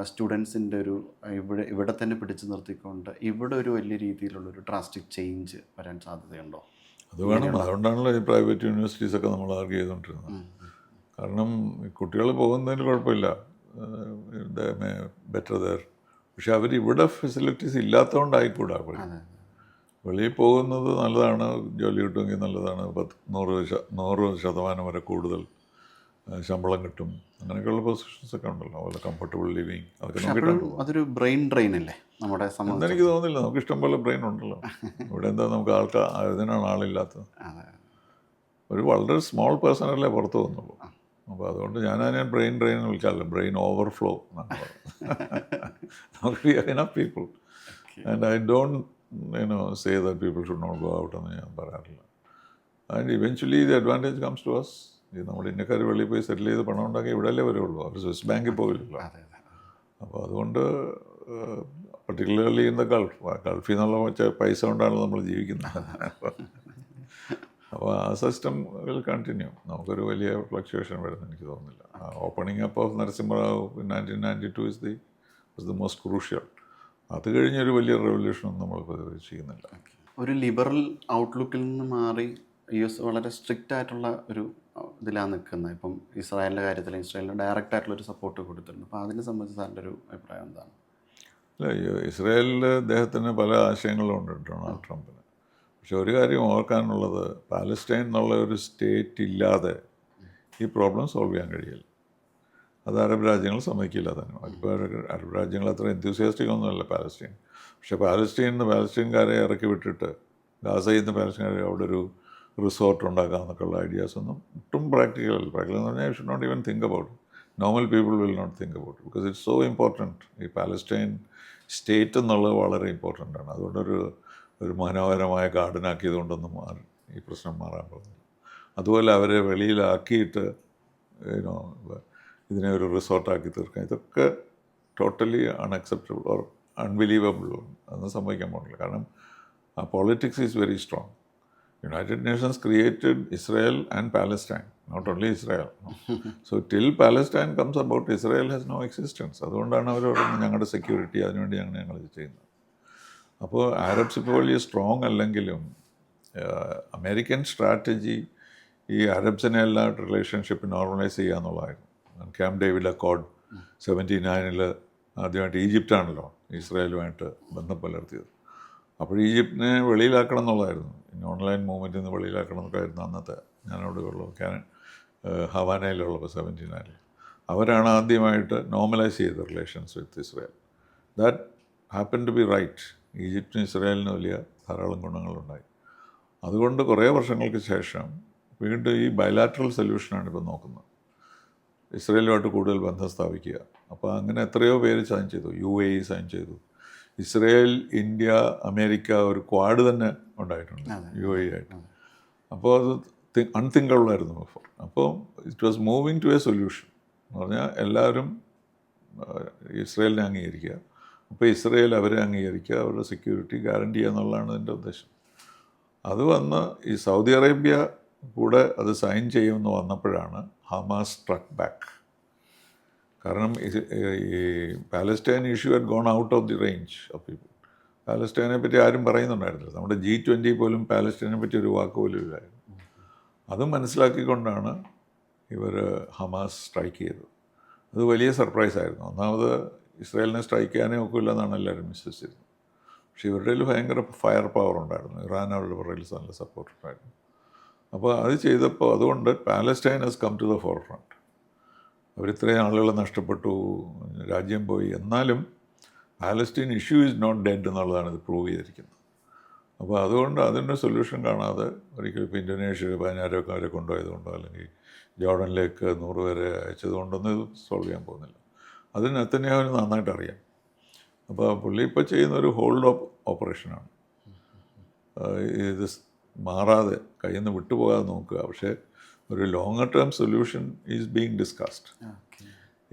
സ്റ്റുഡൻസിൻ്റെ ഒരു ഇവിടെ തന്നെ പിടിച്ചു നിർത്തിക്കൊണ്ട് ഇവിടെ ഒരു വലിയ രീതിയിലുള്ളൊരു ഡ്രാസ്റ്റിക് ചേഞ്ച് വരാൻ സാധ്യതയുണ്ടോ? അത് വേണം. അതുകൊണ്ടാണല്ലോ ഈ പ്രൈവറ്റ് യൂണിവേഴ്സിറ്റീസൊക്കെ നമ്മൾ ആർഗ്യ ചെയ്തുകൊണ്ടിരുന്നത്. കാരണം കുട്ടികൾ പോകുന്നതിന് കുഴപ്പമില്ല, ബെറ്റർ ദർ. പക്ഷെ അവർ ഇവിടെ ഫെസിലിറ്റീസ് ഇല്ലാത്തതുകൊണ്ടായിക്കൂടാ. വെളിയിൽ പോകുന്നത് നല്ലതാണ്, ജോലി കിട്ടുമെങ്കിൽ നല്ലതാണ്, 100% വരെ കൂടുതൽ ശമ്പളം കിട്ടും, അങ്ങനെയൊക്കെയുള്ള പൊസിഷൻസ് ഒക്കെ ഉണ്ടല്ലോ, അതുപോലെ കംഫർട്ടബിൾ ലിവിങ്, അതൊക്കെ നോക്കിയിട്ടാണ്. അതൊരു ബ്രെയിൻ ഡ്രെയിൻ അല്ലേ നമ്മുടെ എന്നെനിക്ക് തോന്നുന്നില്ല. നമുക്ക് ഇഷ്ടംപോലെ ബ്രെയിൻ ഉണ്ടല്ലോ ഇവിടെ. എന്താ നമുക്ക് ഇതിനാണ് ആളില്ലാത്തത്. ഒരു വളരെ സ്മോൾ പേഴ്സണല്ലേ പുറത്ത് പോകുന്നുള്ളൂ. അപ്പോൾ അതുകൊണ്ട് ഞാൻ ബ്രെയിൻ ഡ്രെയിൻ എന്ന് വിളിക്കാറില്ല, ബ്രെയിൻ ഓവർഫ്ലോ എന്നാണ് നമുക്ക് enough people. And I don't say that people should not go out എന്ന് ഞാൻ പറയാറില്ല. And eventually the advantage comes to us. ഈ നമ്മുടെ ഇന്ത്യക്കാർ വെളിയിൽ പോയി സെറ്റിൽ ചെയ്ത് പണം ഉണ്ടാക്കി ഇവിടെയല്ലേ വരുള്ളൂ, അവർ സ്വിസ് ബാങ്കിൽ പോകില്ലല്ലോ. അപ്പോൾ അതുകൊണ്ട് പർട്ടിക്കുലർലി ഇൻ ദ ഗൾഫിൽ നിന്നുള്ള പൈസ കൊണ്ടാണ് നമ്മൾ ജീവിക്കുന്നത്. അപ്പോൾ ആ സിസ്റ്റം വിൽ കണ്ടിന്യൂ. നമുക്കൊരു വലിയ ഫ്ലക്ച്വേഷൻ വരുമെന്ന് എനിക്ക് തോന്നുന്നില്ല. Opening up of Narasimha Rao in 1992 is the most crucial. അത് കഴിഞ്ഞൊരു വലിയ റെവല്യൂഷനൊന്നും നമ്മൾ പ്രതീക്ഷിക്കുന്നില്ല. ഒരു ലിബറൽ ഔട്ട്ലുക്കിൽ നിന്ന് മാറി US വളരെ സ്ട്രിക്റ്റ് ആയിട്ടുള്ള ഒരു ഇതിലാണ് നിൽക്കുന്നത്. ഇപ്പം ഇസ്രായേലിൻ്റെ കാര്യത്തിൽ ഇസ്രായേലിന് ഡയറക്റ്റ് ആയിട്ടുള്ളൊരു സപ്പോർട്ട് കൊടുത്തിട്ടുണ്ട്. അപ്പോൾ അതിനെ സംബന്ധിച്ച് സാറിൻ്റെ ഒരു അഭിപ്രായം എന്താണ്? അല്ല, ഇസ്രായേലിൽ അദ്ദേഹത്തിന് പല ആശയങ്ങളും ഉണ്ട് ഡൊണാൾഡ് ട്രംപിന്. പക്ഷെ ഒരു കാര്യം ഓർക്കാനുള്ളത്, പാലസ്റ്റൈൻ എന്നുള്ള ഒരു സ്റ്റേറ്റ് ഇല്ലാതെ ഈ പ്രോബ്ലം സോൾവ് ചെയ്യാൻ കഴിയില്ല. അത് അറബ് രാജ്യങ്ങൾ സമ്മതിക്കില്ല തന്നെ. ഇപ്പോൾ അറബ് രാജ്യങ്ങൾ അത്ര എന്തൂസിയാസ്റ്റിക് ഒന്നുമല്ല പാലസ്റ്റൈൻ. പക്ഷേ പാലസ്റ്റൈൻകാരെ ഇറക്കി വിട്ടിട്ട് ഗാസയിൽ നിന്ന് പാലസ്റ്റൈൻകാരെ അവിടെ ഒരു റിസോർട്ട് ഉണ്ടാക്കുക എന്നൊക്കെയുള്ള ഐഡിയാസൊന്നും ഒട്ടും പ്രാക്ടിക്കൽ അല്ല. പ്രാക്ടിക്കൽ എന്ന് പറഞ്ഞാൽ you should not even think about. Normal people will not think about because it's so important. ഈ പാലസ്റ്റൈൻ സ്റ്റേറ്റ് എന്നുള്ളത് വളരെ ഇമ്പോർട്ടൻ്റ് ആണ്. അതുകൊണ്ടൊരു മനോഹരമായ ഗാർഡനാക്കിയത് കൊണ്ടൊന്നും ഈ പ്രശ്നം മാറാൻ പോകുന്നില്ല. അതുപോലെ അവരെ വെളിയിലാക്കിയിട്ട് ഇതിനെ ഒരു റിസോർട്ടാക്കി തീർക്കാൻ, ഇതൊക്കെ ടോട്ടലി അൺഅക്സെപ്റ്റബിൾ ഓർ അൺബിലീവബിൾ. അതൊന്നും സംഭവിക്കാൻ പോകുന്നില്ല. കാരണം ആ politics is very strong. United Nations created Israel and Palestine, not only Israel. So till Palestine comes about, Israel has no existence. അതുകൊണ്ടാണ് അവരോട് ഞങ്ങളുടെ സെക്യൂരിറ്റി അതിനുവേണ്ടി ഞങ്ങൾ ചെയ്യുന്നത്. അപ്പോൾ ആരബ്സ് ഇപ്പോൾ വലിയ സ്ട്രോങ് അല്ലെങ്കിലും അമേരിക്കൻ സ്ട്രാറ്റജി ഈ അറബ്സിനെ എല്ലാം റിലേഷൻഷിപ്പ് നോർമലൈസ് ചെയ്യുക എന്നുള്ളതായിരുന്നു. ക്യാമ്പ് ഡേവിഡ് അക്കോർഡ് 79 ആദ്യമായിട്ട് ഈജിപ്റ്റാണല്ലോ ഇസ്രായേലുമായിട്ട് ബന്ധം പുലർത്തിയത്. അപ്പോൾ ഈജിപ്തിനെ വെളിയിലാക്കണം എന്നുള്ളതായിരുന്നു. ഓൺലൈൻ മൂവ്മെൻറ്റിൽ നിന്ന് വെളിയിലാക്കണം എന്നൊക്കെയായിരുന്നു അന്നത്തെ ഞാനവിടെ ഉള്ളൂ ഹവാനയിലുള്ളപ്പോൾ 79. അവരാണ് ആദ്യമായിട്ട് നോർമലൈസ് ചെയ്ത relations with Israel. That happen to be right. ഈജിപ്തിനും ഇസ്രായേലിനും വലിയ ധാരാളം ഗുണങ്ങളുണ്ടായി. അതുകൊണ്ട് കുറേ വർഷങ്ങൾക്ക് ശേഷം വീണ്ടും ഈ ബയലാറ്ററൽ സൊല്യൂഷനാണ് ഇപ്പോൾ നോക്കുന്നത്, ഇസ്രായേലുമായിട്ട് കൂടുതൽ ബന്ധം സ്ഥാപിക്കുക. അപ്പോൾ അങ്ങനെ എത്രയോ പേര് സൈൻ ചെയ്തു. UAE സൈൻ ചെയ്തു. ഇസ്രായേൽ, ഇന്ത്യ, അമേരിക്ക ഒരു ക്വാഡ് തന്നെ ഉണ്ടായിട്ടുണ്ട് UAE ആയിട്ട്. അപ്പോൾ അത് അൺതിങ്കബിളായിരുന്നു ബിഫോർ. അപ്പോൾ it was moving to a solution എന്ന് പറഞ്ഞാൽ എല്ലാവരും ഇസ്രായേലിനെ അംഗീകരിക്കുക, അപ്പോൾ ഇസ്രായേൽ അവരെ അംഗീകരിക്കുക, അവരുടെ സെക്യൂരിറ്റി ഗ്യാരണ്ടി ചെയ്യുക എന്നുള്ളതാണ് ഇതിൻ്റെ ഉദ്ദേശം. അത് വന്ന് ഈ സൗദി അറേബ്യ കൂടെ അത് സൈൻ ചെയ്യുമെന്ന് വന്നപ്പോഴാണ് ഹമാസ് സ്ട്രക്ക് ബാക്ക്. കാരണം ഈ Palestine issue had gone out of the range of people. പാലസ്റ്റൈനെ പറ്റി ആരും പറയുന്നുണ്ടായിരുന്നില്ല. നമ്മുടെ G20 പോലും പാലസ്റ്റൈനെ പറ്റി ഒരു വാക്ക് പോലും ഇല്ലായിരുന്നു. അത് മനസ്സിലാക്കിക്കൊണ്ടാണ് ഇവർ ഹമാസ് സ്ട്രൈക്ക് ചെയ്തത്. അത് വലിയ സർപ്രൈസായിരുന്നു. ഒന്നാമത് ഇസ്രായേലിനെ സ്ട്രൈക്ക് ചെയ്യാനേ ഒക്കില്ല എന്നാണ് എല്ലാവരും വിശ്വസിച്ചിരുന്നത്. പക്ഷേ ഇവരുടെ കയ്യിൽ ഭയങ്കര ഫയർ പവർ ഉണ്ടായിരുന്നു. ഇറാൻ അവരുടെ പുറകിൽ നല്ല സപ്പോർട്ട് ഉണ്ടായിരുന്നു. അപ്പോൾ അത് ചെയ്തപ്പോൾ അതുകൊണ്ട് Palestine has come to the forefront. അവരിത്രയും ആളുകൾ നഷ്ടപ്പെട്ടു, രാജ്യം പോയി, എന്നാലും Palestine issue is not dead എന്നുള്ളതാണ് ഇത് പ്രൂവ് ചെയ്തിരിക്കുന്നത്. അപ്പോൾ അതുകൊണ്ട് അതിൻ്റെ സൊല്യൂഷൻ കാണാതെ ഒരിക്കലും ഇപ്പോൾ ഇന്തോനേഷ്യ 10,000 വരെ കൊണ്ടുപോയതുകൊണ്ടോ അല്ലെങ്കിൽ ജോർഡനിലേക്ക് 100 പേരെ അയച്ചതുകൊണ്ടൊന്നും ഇത് സോൾവ് ചെയ്യാൻ പോകുന്നില്ല. അത് നെതന്യാഹുവിന് നന്നായിട്ട് അറിയാം. അപ്പോൾ പുള്ളി ഇപ്പോൾ ചെയ്യുന്നൊരു ഹോൾഡ് ഓപ്പറേഷനാണ്. ഇത് മാറാതെ കയ്യിൽ നിന്ന് വിട്ടുപോകാതെ നോക്കുക. പക്ഷേ ഒരു longer term solution is being discussed.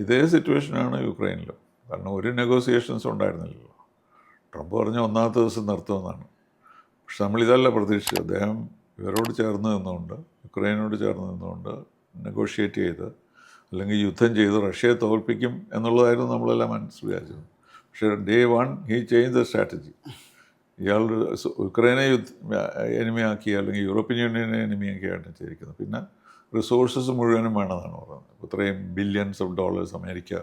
ഇതേ സിറ്റുവേഷനാണ് യുക്രൈനിലും. കാരണം ഒരു നെഗോസിയേഷൻസ് ഉണ്ടായിരുന്നില്ലല്ലോ. ട്രംപ് പറഞ്ഞ ഒന്നാമത്തെ ദിവസം നിർത്തുമെന്നാണ്. പക്ഷെ നമ്മളിതല്ല പ്രതീക്ഷിച്ചത്. അദ്ദേഹം ഇവരോട് ചേർന്ന് നിന്നുകൊണ്ട്, യുക്രൈനോട് ചേർന്ന് നിന്നുകൊണ്ട് നെഗോഷിയേറ്റ് ചെയ്ത് അല്ലെങ്കിൽ യുദ്ധം ചെയ്ത് റഷ്യയെ തോൽപ്പിക്കും എന്നുള്ളതായിരുന്നു നമ്മളെല്ലാം വിചാരിച്ചത്. പക്ഷേ Day 1 he changed the strategy. ഇയാൾ യുക്രൈനെ എനിമിയാക്കി അല്ലെങ്കിൽ യൂറോപ്യൻ യൂണിയനെ എനിമിയാക്കിയാണ് ചെയ്തിരിക്കുന്നത്. പിന്നെ റിസോഴ്സസ് മുഴുവനും വേണമെന്നാണ് പറയുന്നത്. ഇത്രയും ബില്യൺസ് ഓഫ് ഡോളേഴ്സ് അമേരിക്ക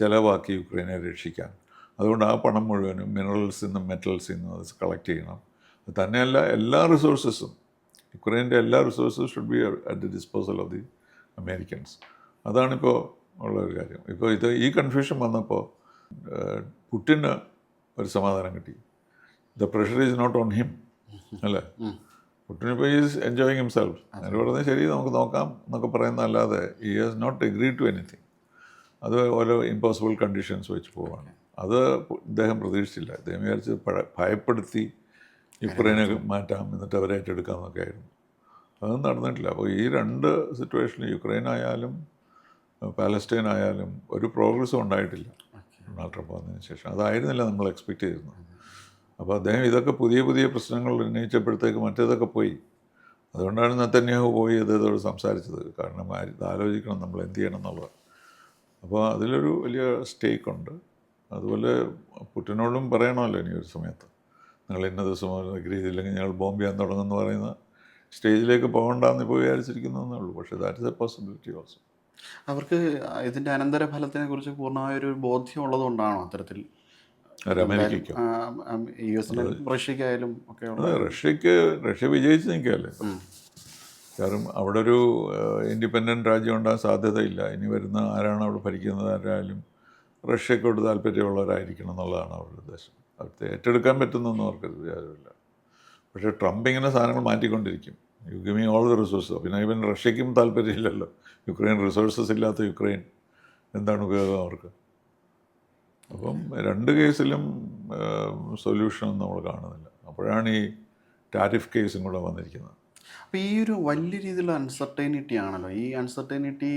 ചിലവാക്കി യുക്രൈനെ രക്ഷിക്കാൻ. അതുകൊണ്ട് ആ പണം മുഴുവനും മിനറൽസിൽ നിന്നും മെറ്റൽസിൽ നിന്നും അത് കളക്ട് ചെയ്യണം. അത് തന്നെയല്ല, എല്ലാ റിസോഴ്സസും യുക്രൈൻ്റെ എല്ലാ റിസോഴ്സസും should be at the disposal of the Americans. അതാണിപ്പോൾ ഉള്ളൊരു കാര്യം. ഇപ്പോൾ ഈ കൺഫ്യൂഷൻ വന്നപ്പോൾ പുടിന് ഒരു സമാധാനം കിട്ടി. The pressure is not on him, അല്ലേ? പുടിനിപ്പോൾ ഈസ് എൻജോയിങ് ഹിംസെൽഫ്. അതിന് പറഞ്ഞാൽ ശരി, നമുക്ക് നോക്കാം എന്നൊക്കെ പറയുന്നതല്ലാതെ he has not agreed to anything. അത് ഓരോ ഇമ്പോസിബിൾ കണ്ടീഷൻസ് വെച്ച് പോവാണ്. അത് ഇദ്ദേഹം പ്രതീക്ഷിച്ചില്ല. ഇദ്ദേഹം വിചാരിച്ച് ഭയപ്പെടുത്തി യുക്രൈനെ മാറ്റാം, എന്നിട്ട് അവരെ ഏറ്റെടുക്കാമെന്നൊക്കെ ആയിരുന്നു. അതൊന്നും നടന്നിട്ടില്ല. അപ്പോൾ ഈ രണ്ട് സിറ്റുവേഷനിൽ യുക്രൈൻ ആയാലും പാലസ്റ്റൈൻ ആയാലും ഒരു പ്രോഗ്രസ്സും ഉണ്ടായിട്ടില്ല ഡൊണാൾഡ് ട്രംപ് വന്നതിന് ശേഷം. അതായിരുന്നില്ല നമ്മൾ എക്സ്പെക്റ്റ് ചെയ്തിരുന്നത്. അപ്പോൾ അദ്ദേഹം ഇതൊക്കെ പുതിയ പുതിയ പ്രശ്നങ്ങൾ ഉന്നയിച്ചപ്പോഴത്തേക്ക് മറ്റേതൊക്കെ പോയി. അതുകൊണ്ടാണ് നെതന്യാഹു പോയി ഇതോട് സംസാരിച്ചത്. കാരണം ഇത് ആലോചിക്കണം, നമ്മൾ എന്ത് ചെയ്യണം എന്നുള്ളത്. അപ്പോൾ അതിലൊരു വലിയ സ്റ്റേക്ക് ഉണ്ട്. അതുപോലെ പുടിനോടും പറയണമല്ലോ ഇനി ഒരു സമയത്ത്, നിങ്ങൾ ഇന്ന ദിവസം അഗ്രി ചെയ്തില്ലെങ്കിൽ ഞങ്ങൾ ബോംബ് ചെയ്യാൻ തുടങ്ങുമെന്ന് പറയുന്ന സ്റ്റേജിലേക്ക് പോകണ്ടെന്ന് ഇപ്പോൾ വിചാരിച്ചിരിക്കുന്നതെന്നേ ഉള്ളൂ. പക്ഷേ that is A possibility also. അവർക്ക് ഇതിൻ്റെ അനന്തരഫലത്തിനെ കുറിച്ച് പൂർണ്ണമായൊരു ബോധ്യം ഉള്ളതുകൊണ്ടാണോ അത്തരത്തിൽ അമേരിക്കയ്ക്കോ യു എസിനും റഷ്യക്കായാലും ഒക്കെ അതെ, റഷ്യ വിജയിച്ച് നിൽക്കുകയല്ലേ. കാരണം അവിടെ ഒരു ഇൻഡിപെൻഡൻറ്റ് രാജ്യം ഉണ്ടാകാൻ സാധ്യതയില്ല. ഇനി വരുന്ന ആരാണ് അവിടെ ഭരിക്കുന്നത് ആരായാലും റഷ്യക്കോട് താല്പര്യമുള്ളവരായിരിക്കണം എന്നുള്ളതാണ് അവരുടെ ഉദ്ദേശം. അവിടുത്തെ ഏറ്റെടുക്കാൻ പറ്റുന്നൊന്നും അവർക്ക് വിചാരമില്ല. പക്ഷേ ട്രംപ് ഇങ്ങനെ സാധനങ്ങൾ മാറ്റിക്കൊണ്ടിരിക്കും. You give me all the resources. പിന്നെ ഇവൻ റഷ്യക്കും താല്പര്യമില്ലല്ലോ. യുക്രൈൻ റിസോഴ്സസ് ഇല്ലാത്ത യുക്രൈൻ എന്താണ് ഉപയോഗം അവർക്ക്? അപ്പം രണ്ട് കേസിലും സൊല്യൂഷനൊന്നും നമ്മൾ കാണുന്നില്ല. അപ്പോഴാണ് ഈ ടാരിഫ് കേസും കൂടെ വന്നിരിക്കുന്നത്. അപ്പോൾ ഈ ഒരു വലിയ രീതിയിലുള്ള അൺസർട്ടൈനിറ്റി ആണല്ലോ. ഈ അൺസർട്ടൈനിറ്റി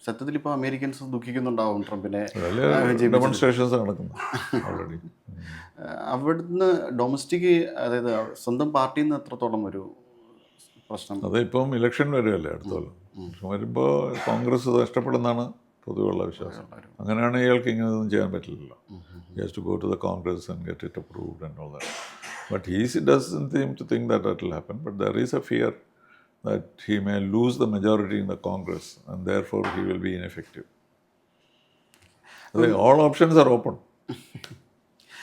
സത്യത്തിൽ ഇപ്പോൾ അമേരിക്കൻസ് ദുഃഖിക്കുന്നുണ്ടാവും ട്രംപിനെ. ഡെമോൺസ്ട്രേഷൻസ് നടക്കുന്നു ഓൾറെഡി. അവിടുന്ന് ഡൊമസ്റ്റിക്, അതായത് സ്വന്തം പാർട്ടിയിൽ നിന്ന് എത്രത്തോളം ഒരു പ്രശ്നം? അതിപ്പം ഇലക്ഷൻ വരുമല്ലേ അടുത്ത കൊല്ലം. വരുമ്പോൾ കോൺഗ്രസ് ഇഷ്ടപ്പെടുന്നതാണ് പൊതുവെയുള്ള വിശ്വാസം. അങ്ങനെയാണ് ഇയാൾക്ക് ഇങ്ങനെയൊന്നും ചെയ്യാൻ പറ്റില്ലല്ലോ. He has to go to the Congress and get it approved and all that. But he doesn't seem to think that will happen. But there is a fear that he may lose the majority in the Congress and therefore he will be ineffective. All options are open.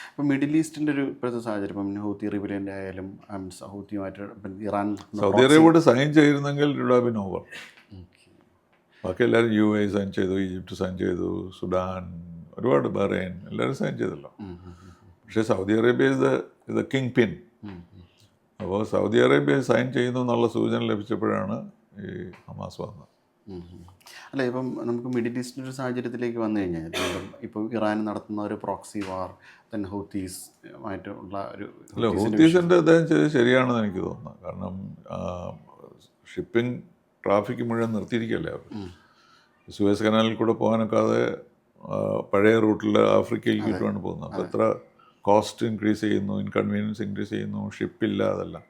ഇപ്പം middle ഈസ്റ്റിൻ്റെ ഒരു ഇപ്പോഴത്തെ സാഹചര്യം, ഇപ്പം Houthi റിബലിയൻ്റെ ആയാലും ഹൂത്തിയുമായിട്ട് Iran Saudi അറേബ്യയോട് സൈൻ ചെയ്തിരുന്നെങ്കിൽ it would have been over. ബാക്കി എല്ലാവരും UAE സൈൻ ചെയ്തു, ഈജിപ്റ്റ് സൈൻ ചെയ്തു, സുഡാൻ, ഒരുപാട് ബഹ്റൈൻ എല്ലാവരും സൈൻ ചെയ്തല്ലോ. പക്ഷേ Saudi Arabia is the kingpin. അപ്പോൾ സൗദി അറേബ്യ സൈൻ ചെയ്യുന്നു എന്നുള്ള സൂചന ലഭിച്ചപ്പോഴാണ് ഈ ഹമാസ് വന്നത്. അല്ല, ഇപ്പം നമുക്ക് മിഡിൽ ഈസ്റ്റിൻ്റെ ഒരു സാഹചര്യത്തിലേക്ക് വന്നു കഴിഞ്ഞാൽ ഇപ്പോൾ ഇറാൻ നടത്തുന്ന ഒരു പ്രോക്സി വാർ, then ഹൂത്തീസ് ആയിട്ടുള്ള ഒരു അല്ല, ഹൂത്തീസിൻ്റെ അദ്ദേഹം ചെയ്ത് ശരിയാണെന്ന് എനിക്ക് തോന്നുന്നത്. കാരണം ഷിപ്പിംഗ് ട്രാഫിക് മുഴുവൻ നിർത്തിയിരിക്കുകയല്ലേ അവർ. സുവേസ് കനാലിൽ കൂടെ പോകാനൊക്കാതെ പഴയ റൂട്ടിൽ ആഫ്രിക്കയിലേക്കിട്ടുമാണ് പോകുന്നത്. അപ്പോൾ എത്ര കോസ്റ്റ് ഇൻക്രീസ് ചെയ്യുന്നു, ഇൻകൺവീനിയൻസ് ഇൻക്രീസ് ചെയ്യുന്നു, ഷിപ്പില്ല, അതെല്ലാം.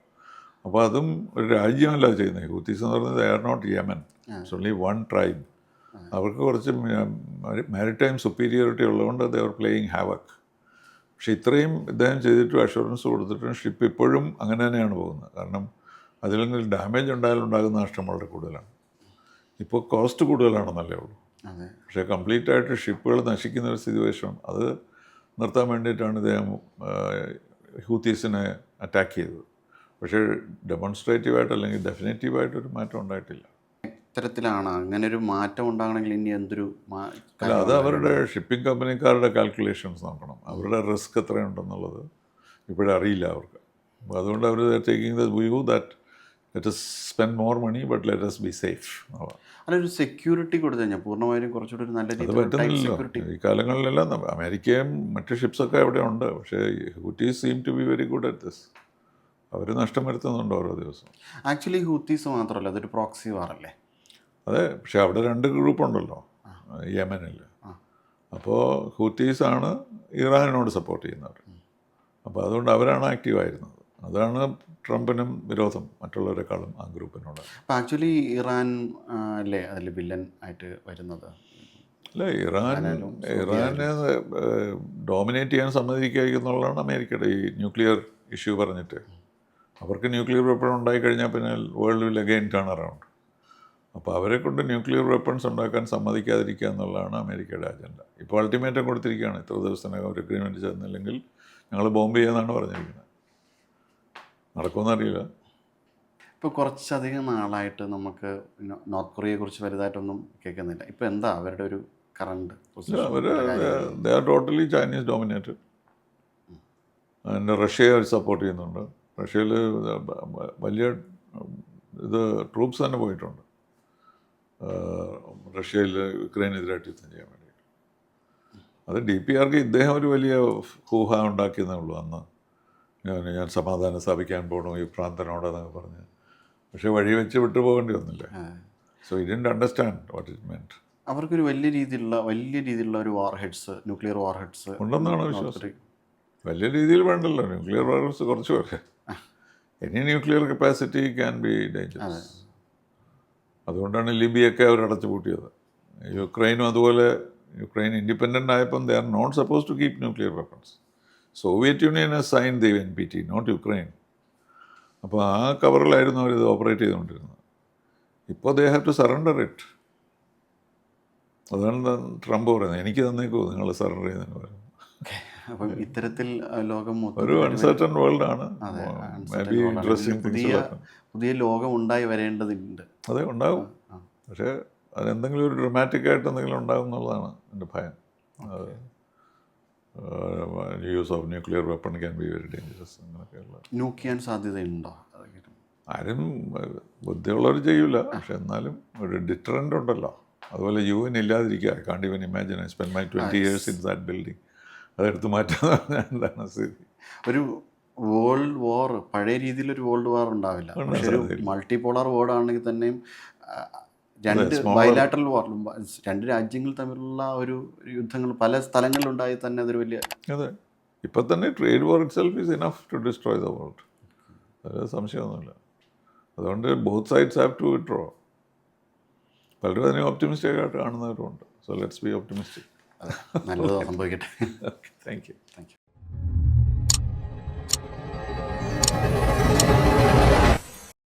അപ്പോൾ അതും ഒരു രാജ്യമല്ല ചെയ്യുന്നത്. ഹൂത്തീസ് എന്ന് പറയുന്നത് they are not Yemen, it's only one tribe. അവർക്ക് കുറച്ച് മാരിടൈം സുപ്പീരിയോറിറ്റി ഉള്ളതുകൊണ്ട് ദേ ആർ പ്ലേയിങ് ഹാവക്. പക്ഷേ ഇത്രയും ഇദ്ദേഹം ചെയ്തിട്ടും അഷുറൻസ് കൊടുത്തിട്ടും ഷിപ്പ് ഇപ്പോഴും അങ്ങനെ തന്നെയാണ് പോകുന്നത്. കാരണം അതിലെങ്കിലും ഡാമേജ് ഉണ്ടായാലുണ്ടാകുന്ന നഷ്ടം വളരെ കൂടുതലാണ്. ഇപ്പോൾ കോസ്റ്റ് കൂടുതലാണെന്നല്ലേ ഉള്ളൂ. പക്ഷേ കംപ്ലീറ്റ് ആയിട്ട് ഷിപ്പുകൾ നശിക്കുന്ന ഒരു സിറ്റുവേഷൻ, അത് നിർത്താൻ വേണ്ടിയിട്ടാണ് ഇദ്ദേഹം ഹൂത്തീസിനെ അറ്റാക്ക് ചെയ്തത്. പക്ഷേ ഡെമോൺസ്ട്രേറ്റീവായിട്ട് അല്ലെങ്കിൽ ഡെഫിനറ്റീവായിട്ടൊരു മാറ്റം ഉണ്ടായിട്ടില്ല. ഇത്തരത്തിലാണ് അങ്ങനെ ഒരു മാറ്റം ഉണ്ടാകണമെങ്കിൽ ഇനി എന്തൊരു അല്ല, അത് അവരുടെ ഷിപ്പിംഗ് കമ്പനിക്കാരുടെ കാൽക്കുലേഷൻസ് നോക്കണം. അവരുടെ റിസ്ക് എത്രയുണ്ടെന്നുള്ളത് ഇപ്പോഴറിയില്ല അവർക്ക്. അപ്പോൾ അതുകൊണ്ട് അവർ taking the view that let us spend more money but let us be safe. അല്ല, ഒരു സെക്യൂരിറ്റി കൊടുത്തു കഴിഞ്ഞാൽ പൂർണ്ണമായും കുറച്ചുകൂടി ഒരു നല്ല അത് രീതിയിൽ പറ്റുന്നില്ലല്ലോ. ഈ കാലങ്ങളിലെല്ലാം അമേരിക്കയും മറ്റ് ഷിപ്സൊക്കെ അവിടെ ഉണ്ട്. പക്ഷേ Houthis seem to be very good at this. അവർ നഷ്ടം വരുത്തുന്നുണ്ട് ഓരോ ദിവസവും. ആക്ച്വലി ഹൂത്തീസ് മാത്രമല്ല, അതൊരു പ്രോക്സി വാറല്ലേ? അതെ, പക്ഷേ അവിടെ രണ്ട് ഗ്രൂപ്പുണ്ടല്ലോ യമനിൽ. അപ്പോൾ ഹൂത്തീസാണ് ഇറാനോട് സപ്പോർട്ട് ചെയ്യുന്നവർ. അപ്പോൾ അതുകൊണ്ട് അവരാണ് ആക്റ്റീവായിരുന്നത്. അതാണ് ട്രംപിനും വിരോധം മറ്റുള്ളവരെക്കാളും ആ ഗ്രൂപ്പിനോട്. അപ്പോൾ ആക്ച്വലി ഇറാൻ അല്ലേ അതിൽ വില്ലൻ ആയിട്ട് വരുന്നത്? അല്ല, ഇറാനെ ഡോമിനേറ്റ് ചെയ്യാൻ സമ്മതിക്കാന്നുള്ളതാണ് അമേരിക്കയുടെ ഈ ന്യൂക്ലിയർ ഇഷ്യൂ പറഞ്ഞിട്ട്. അവർക്ക് ന്യൂക്ലിയർ വെപ്പൺ ഉണ്ടായിക്കഴിഞ്ഞാൽ പിന്നെ world will again turn around. അപ്പോൾ അവരെ കൊണ്ട് ന്യൂക്ലിയർ വെപ്പൺസ് ഉണ്ടാക്കാൻ സമ്മതിക്കാതിരിക്കുക എന്നുള്ളതാണ് അമേരിക്കയുടെ അജണ്ട. ഇപ്പോൾ അൾട്ടിമേറ്റം കൊടുത്തിരിക്കുകയാണ്, ഇത്ര ദിവസത്തിനകം ഒരു അഗ്രിമെൻറ്റ് ചേർന്നില്ലെങ്കിൽ ഞങ്ങൾ ബോംബ് ചെയ്യുമെന്നാണ് പറഞ്ഞിരിക്കുന്നത്. നടക്കുമെന്നറിയില്ല. ഇപ്പോൾ കുറച്ചധികം നാളായിട്ട് നമുക്ക് നോർത്ത് കൊറിയയെക്കുറിച്ച് വലുതായിട്ടൊന്നും കേൾക്കുന്നില്ല. ഇപ്പോൾ എന്താ അവരുടെ ഒരു കറണ്ട് അവർ they are totally Chinese dominated. അതിൻ്റെ റഷ്യയെ അവർ സപ്പോർട്ട് ചെയ്യുന്നുണ്ട്. റഷ്യയിൽ വലിയ ട്രൂപ്സ് തന്നെ പോയിട്ടുണ്ട് റഷ്യയിൽ യുക്രൈനെതിരായിട്ട് യുദ്ധം ചെയ്യാൻ വേണ്ടി. അത് DPRK ഇദ്ദേഹം ഒരു വലിയ ഹൂഹ ഉണ്ടാക്കിയെന്നേ ഉള്ളൂ. അന്ന് ഞാൻ സമാധാനം സ്ഥാപിക്കാൻ പോകണം ഈ പ്രാന്തനോടെന്നൊക്കെ പറഞ്ഞ്. പക്ഷേ വഴി വെച്ച് വിട്ടുപോകേണ്ടി വന്നില്ലേ. So it didn't understand what it meant. അവർക്കൊരു വലിയ രീതിയിലുള്ള ഒരു warheads, nuclear warheads ഉണ്ടെന്നാണ് വിശ്വാസം. വലിയ രീതിയിൽ വേണ്ടല്ലോ ന്യൂക്ലിയർ വാർ ഹെഡ്സ്, കുറച്ച് പേർക്ക്. Any nuclear capacity can be dangerous. അതുകൊണ്ടാണ് ലിബിയൊക്കെ അവർ അടച്ചു പൂട്ടിയത്. യുക്രൈനും അതുപോലെ. യുക്രൈൻ ഇൻഡിപെൻഡൻ്റ് ആയപ്പം they are not suppose to keep nuclear weapons. Soviet Union has sign the NPT, not Ukraine. അപ്പോൾ ആ കവറിലായിരുന്നു അവരിത് ഓപ്പറേറ്റ് ചെയ്തുകൊണ്ടിരുന്നത്. ഇപ്പോൾ they have to surrender it. അതാണ് ട്രംപ് പറയുന്നത്, എനിക്ക് തന്നേക്കോ നിങ്ങൾ സറണ്ടർ ചെയ്യുന്നതിന് പറയുന്നത്. അപ്പം ഇത്തരത്തിൽ ലോകം ഒരു അൺസർട്ടൺ വേൾഡാണ്. പുതിയ ലോകം ഉണ്ടായി വരേണ്ടതുണ്ട്. അതെ, ഉണ്ടാകും. പക്ഷേ അതെന്തെങ്കിലും ഒരു ഡ്രമാറ്റിക് ആയിട്ട് എന്തെങ്കിലും ഉണ്ടാകും എന്നുള്ളതാണ് എൻ്റെ ഭയം. Use of nuclear weapon can be very dangerous. അങ്ങനെയൊക്കെയുള്ള ന്യൂക്ലിയർ സാധ്യതയുണ്ടോ? ആരും ബുദ്ധിയുള്ളവർ ചെയ്യൂല. പക്ഷെ എന്നാലും ഒരു ഡിറ്ററൻ്റ് ഉണ്ടല്ലോ. അതുപോലെ UN ഇല്ലാതിരിക്കുക. I can't even imagine. I spend my 20 years in that building. അതെടുത്ത് മാറ്റാന്ന് എന്താണ് സ്ഥിതി? ഒരു വേൾഡ് വാർ, പഴയ രീതിയിലൊരു വേൾഡ് വാർ ഉണ്ടാവില്ല. പക്ഷേ ഒരു മൾട്ടിപോളാർ വേൾഡ് ആണെങ്കിൽ തന്നെയും രണ്ട് ബൈലാറ്ററൽ വാർ, രണ്ട് രാജ്യങ്ങൾ തമ്മിലുള്ള ഒരു യുദ്ധങ്ങൾ പല സ്ഥലങ്ങളിലുണ്ടായി തന്നെ അതൊരു വലിയ. അതെ, ഇപ്പം തന്നെ trade war itself is enough to destroy the world. അത് സംശയമൊന്നുമില്ല. അതുകൊണ്ട് both sides have to withdraw. പലരും അതിനെ ഓപ്റ്റിമിസ്റ്റിക് ആയിട്ട് കാണുന്നവരുമുണ്ട്. So let's be optimistic. നല്ലത് സംഭവിക്കട്ടെ. Thank U.